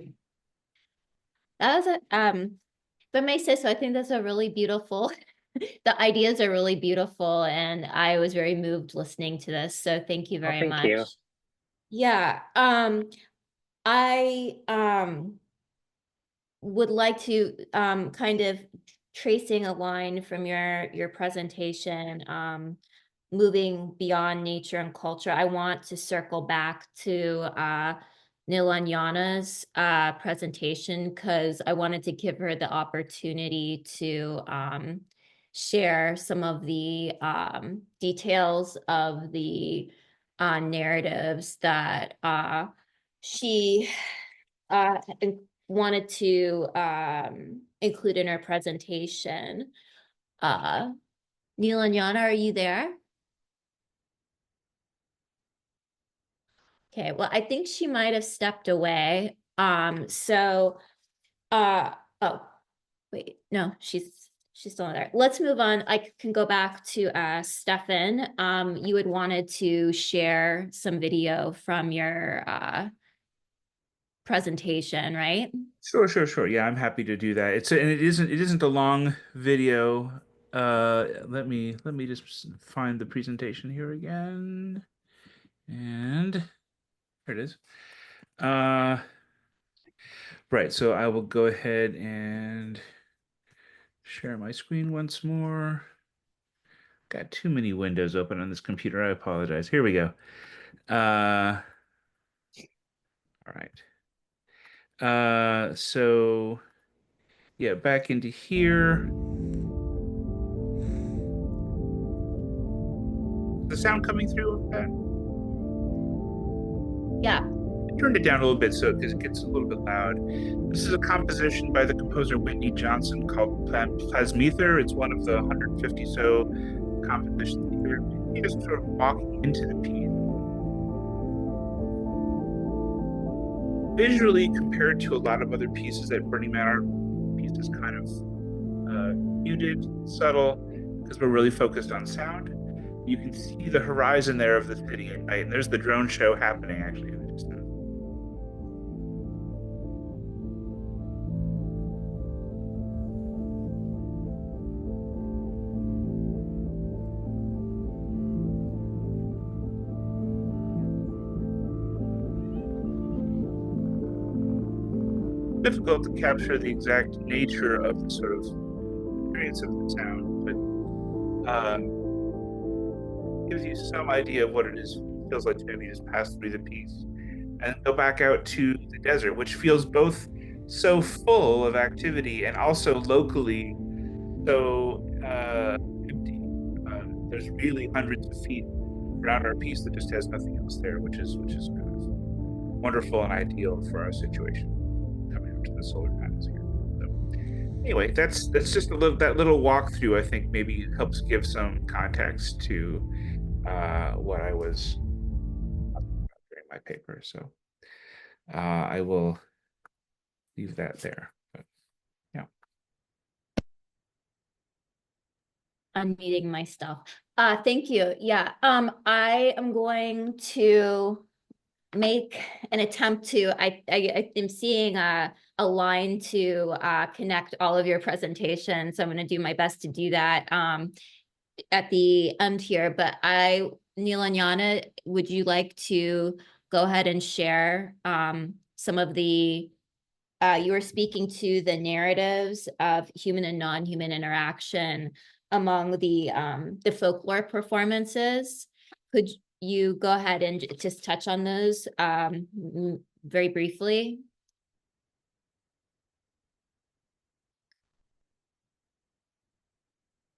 was if I may say so, I think that's a really beautiful, the ideas are really beautiful, and I was very moved listening to this. So thank you very much. You. Yeah. I would like to kind of tracing a line from your presentation, moving beyond nature and culture. I want to circle back to Nilanjana's presentation, because I wanted to give her the opportunity to share some of the details of the narratives that she wanted to include in her presentation. Nilanjana, are you there? Okay, well, I think she might have stepped away. Oh, wait, no, she's still not there. Let's move on. I can go back to Stephan. You had wanted to share some video from your presentation, right? Sure. Yeah, I'm happy to do that. And it isn't a long video. Let me just find the presentation here again. And there it is. Right, so I will go ahead and share my screen once more. Got too many windows open on this computer. I apologize. Here we go. All right. So yeah, back into here. The sound coming through? Yeah. I turned it down a little bit because it gets a little bit loud. This is a composition by the composer Whitney Johnson called Plasmether. It's one of the 150 so compositions here. You just sort of walk into the piece. Visually, compared to a lot of other pieces at Burning Man, our piece is kind of muted, subtle, because we're really focused on sound. You can see the horizon there of the city at night, and there's the drone show happening actually in the distance. Difficult to capture the exact nature of the sort of experience of the sound, but gives you some idea of what it feels like to maybe just pass through the piece and go back out to the desert, which feels both so full of activity and also locally so empty. There's really hundreds of feet around our piece that just has nothing else there, which is kind of wonderful and ideal for our situation coming up to the solar panels here. So, anyway, that's just that little walkthrough. I think maybe helps give some context to what I was during my paper. So I will leave that there. But, yeah. Unmuting myself. Thank you. Yeah. I am going to make an attempt to, I am seeing a line to connect all of your presentations. So I'm going to do my best to do that at the end here. But Nilanjana, would you like to go ahead and share some of the, you were speaking to the narratives of human and non-human interaction among the folklore performances. Could you go ahead and just touch on those very briefly?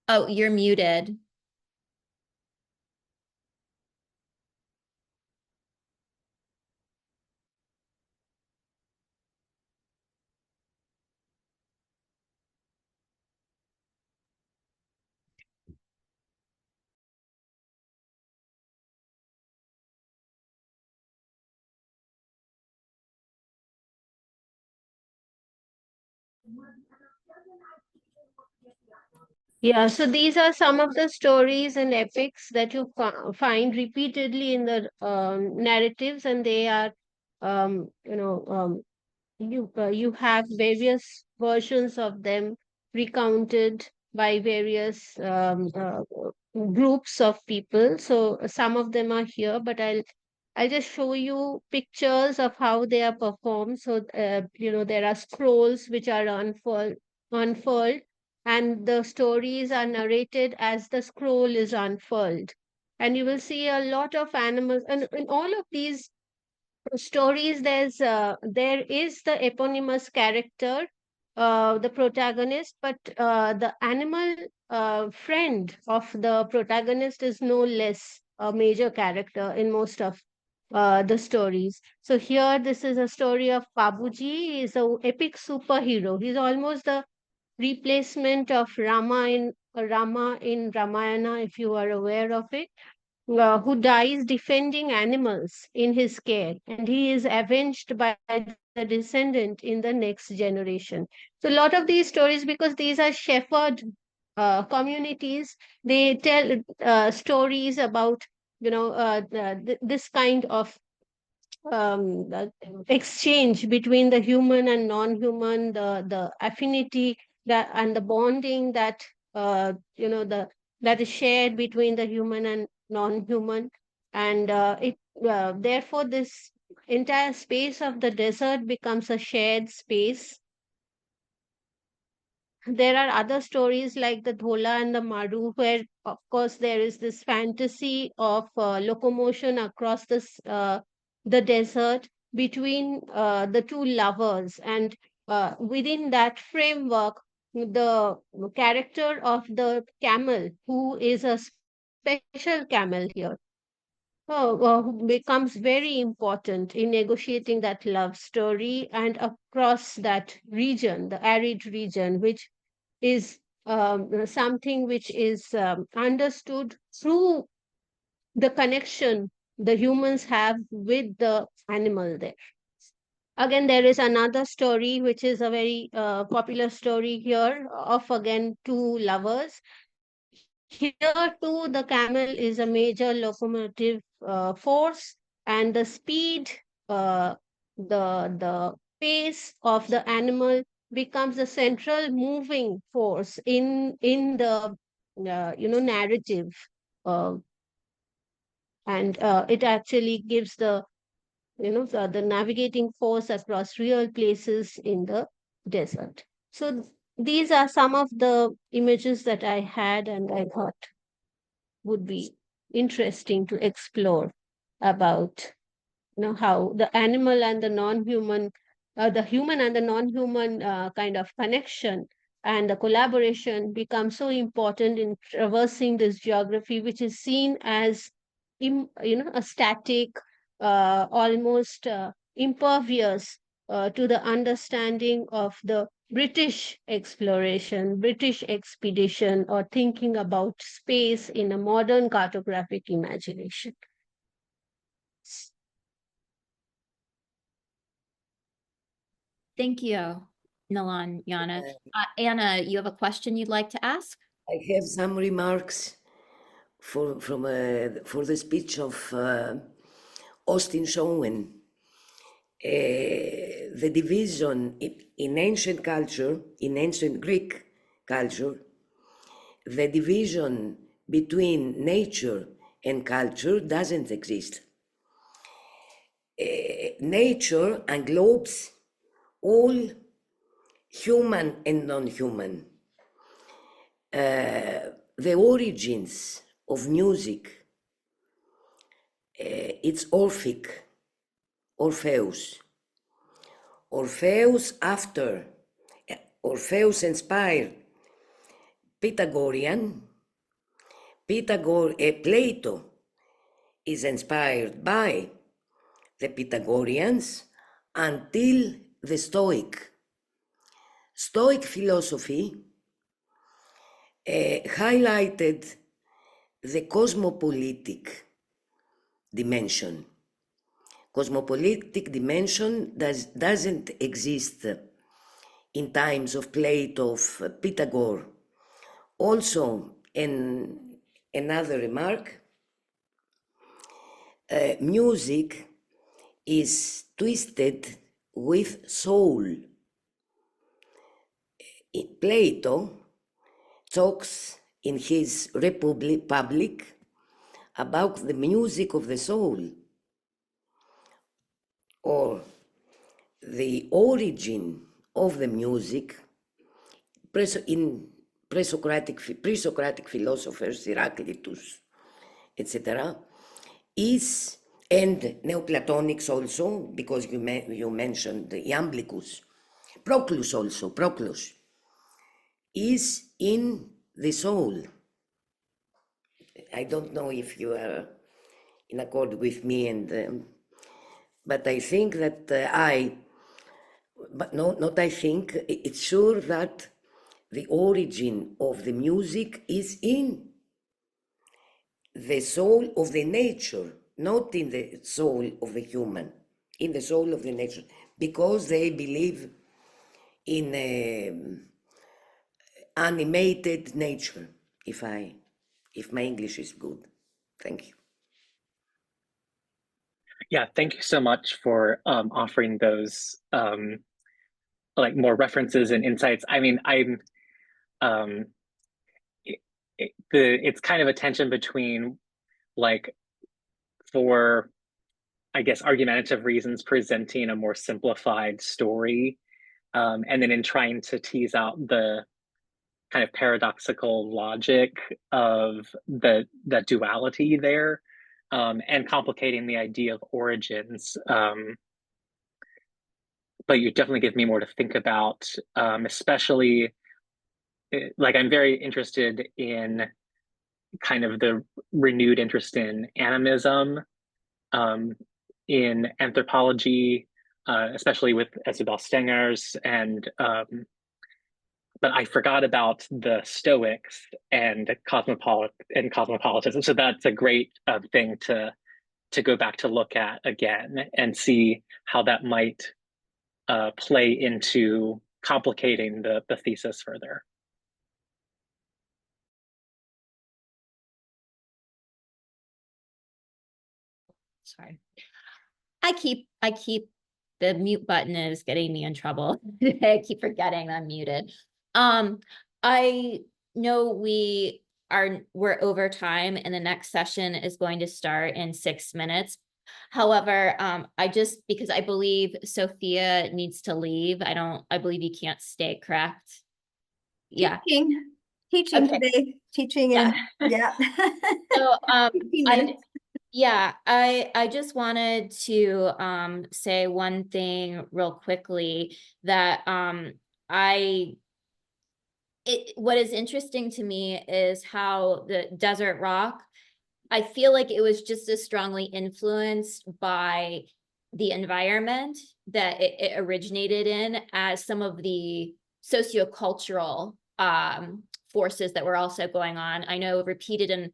Oh, you're muted. Yeah, so these are some of the stories and epics that you find repeatedly in the narratives, and they are, you have various versions of them recounted by various groups of people. So some of them are here, but I'll just show you pictures of how they are performed. So there are scrolls which are unfurled, and the stories are narrated as the scroll is unfurled. And you will see a lot of animals, and in all of these stories there is the eponymous character, the protagonist, but the animal friend of the protagonist is no less a major character in most of the stories. So here this is a story of Babuji. He is a epic superhero. He's almost the replacement of Rama in Ramayana, if you are aware of it, who dies defending animals in his care, and he is avenged by the descendant in the next generation. So, a lot of these stories, because these are shepherd communities, they tell stories about this kind of the exchange between the human and non-human, the affinity that and the bonding that the that is shared between the human and non-human, and it therefore this entire space of the desert becomes a shared space. There are other stories like the Dhola and the Maru, where, of course, there is this fantasy of locomotion across the desert between the two lovers. And within that framework, the character of the camel, who is a special camel here, becomes very important in negotiating that love story and across that region, the arid region, which is something which is understood through the connection the humans have with the animal there. Again, there is another story which is a very popular story here of again two lovers. Here too, the camel is a major locomotive force, and the speed, uh, the pace of the animal becomes the central moving force in the narrative, uh, and it actually gives the navigating force across real places in the desert. So these are some of the images that I had, and I thought would be interesting to explore about how the animal and the non-human, the human and the non-human kind of connection and the collaboration become so important in traversing this geography, which is seen as a static, almost impervious to the understanding of the British exploration, British expedition, or thinking about space in a modern cartographic imagination. Thank you, Nilanjana. Anna, you have a question you'd like to ask? I have some remarks for the speech of Austin Showen. The division in ancient culture, in ancient Greek culture, the division between nature and culture doesn't exist. Nature englobes all human and non-human. The origins of music, it's Orphic, Orpheus. Orpheus inspired Pythagorean. Plato is inspired by the Pythagoreans until the Stoic. Stoic philosophy highlighted the cosmopolitic dimension. Cosmopolitic dimension doesn't exist in times of Plato, of Pythagoras. Also, another remark, music is twisted with soul. Plato talks in his Republic about the music of the soul, or the origin of the music in pre-Socratic philosophers, Heraclitus, etc., is, and Neoplatonics also, because you mentioned Iamblichus, Proclus, is in the soul. I don't know if you are in accord with me, but I think that it's sure that the origin of the music is in the soul of the nature, not in the soul of the human, in the soul of the nature, because they believe in animated nature, if my English is good. Thank you. Yeah, thank you so much for offering those like more references and insights. I mean, it's kind of a tension between, like, for, I guess, argumentative reasons, presenting a more simplified story, and then in trying to tease out the kind of paradoxical logic of the duality there, and complicating the idea of origins. But you definitely give me more to think about, especially, like, I'm very interested in kind of the renewed interest in animism, in anthropology, especially with Isabel Stengers, and but I forgot about the Stoics and cosmopolitism. So that's a great thing to go back to look at again and see how that might play into complicating the thesis further. Sorry. I keep the mute button is getting me in trouble. I keep forgetting I'm muted. I know we're over time and the next session is going to start in 6 minutes. However, because I believe Sophia needs to leave. I believe you can't stay, correct? Yeah. Teaching Okay. today, teaching and yeah. So, 15 minutes. I just wanted to say one thing real quickly, that what is interesting to me is how the desert rock, I feel like it was just as strongly influenced by the environment that it originated in as some of the sociocultural forces that were also going on. I know repeated in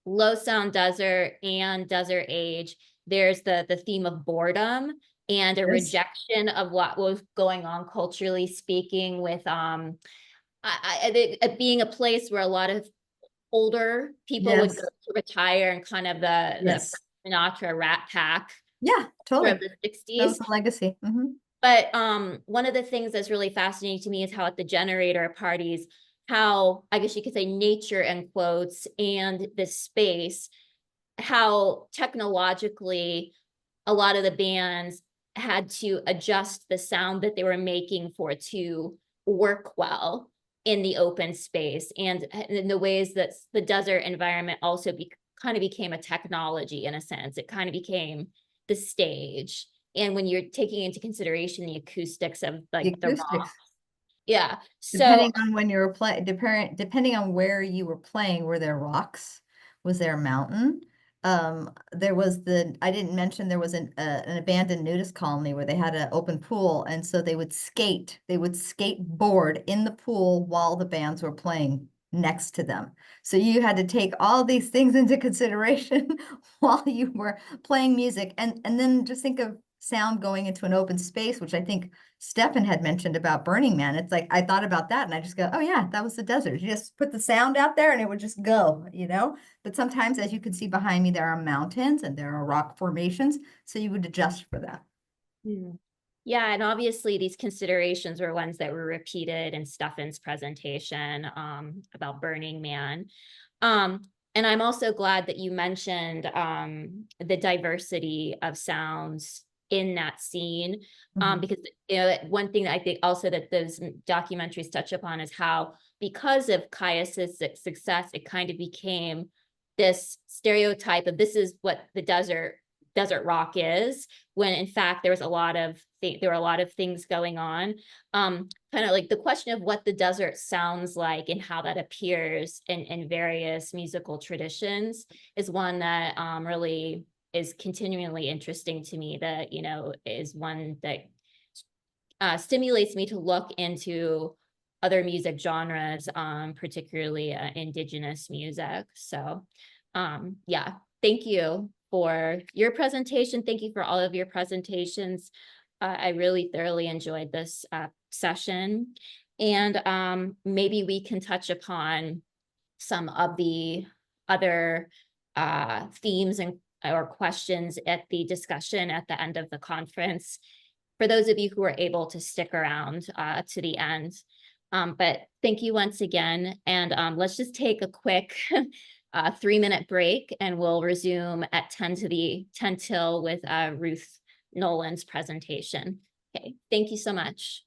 Low Sound Desert and Desert Age, there's the theme of boredom and a Yes. rejection of what was going on culturally speaking with I think it being a place where a lot of older people would Yes. go to retire and kind of the Yes. Sinatra Rat Pack Yeah, sort totally. of the That was 60s. the legacy. Mhm. But one of the things that's really fascinating to me is how at the generator parties, how I guess you could say nature in quotes and the space, how technologically a lot of the bands had to adjust the sound that they were making for it to work well in the open space, and in the ways that the desert environment also kind of became a technology in a sense. It kind of became the stage. And when you're taking into consideration the acoustics of like the rock. Acoustics. Yeah. So Depending on when you were playing, depending on where you were playing, were there rocks? Was there a mountain? There was I didn't mention there was an abandoned nudist colony where they had an open pool, and so they would skateboard in the pool while the bands were playing next to them. So you had to take all these things into consideration while you were playing music, and then just think of sound going into an open space, which I think Stephan had mentioned about Burning Man. It's like I thought about that and I just go, oh yeah, that was the desert. You just put the sound out there and it would just go, you know? But sometimes, as you can see behind me, there are mountains and there are rock formations, so you would adjust for that. Yeah, and obviously these considerations were ones that were repeated in Stephan's presentation about Burning Man. And I'm also glad that you mentioned the diversity of sounds in that scene, because you know, one thing that I think also that those documentaries touch upon is how, because of Caius's success, it kind of became this stereotype of this is what the desert rock is, when in fact there were a lot of things going on. Kind of like the question of what the desert sounds like and how that appears in various musical traditions is one that really is continually interesting to me, that, you know, is one that stimulates me to look into other music genres, particularly indigenous music. So yeah, thank you for your presentation. Thank you for all of your presentations. I really thoroughly enjoyed this session. And maybe we can touch upon some of the other themes or questions at the discussion at the end of the conference, for those of you who are able to stick around to the end. But thank you once again. And let's just take a quick 3-minute break, and we'll resume at 10 till with Ruth Nolan's presentation. Okay, thank you so much.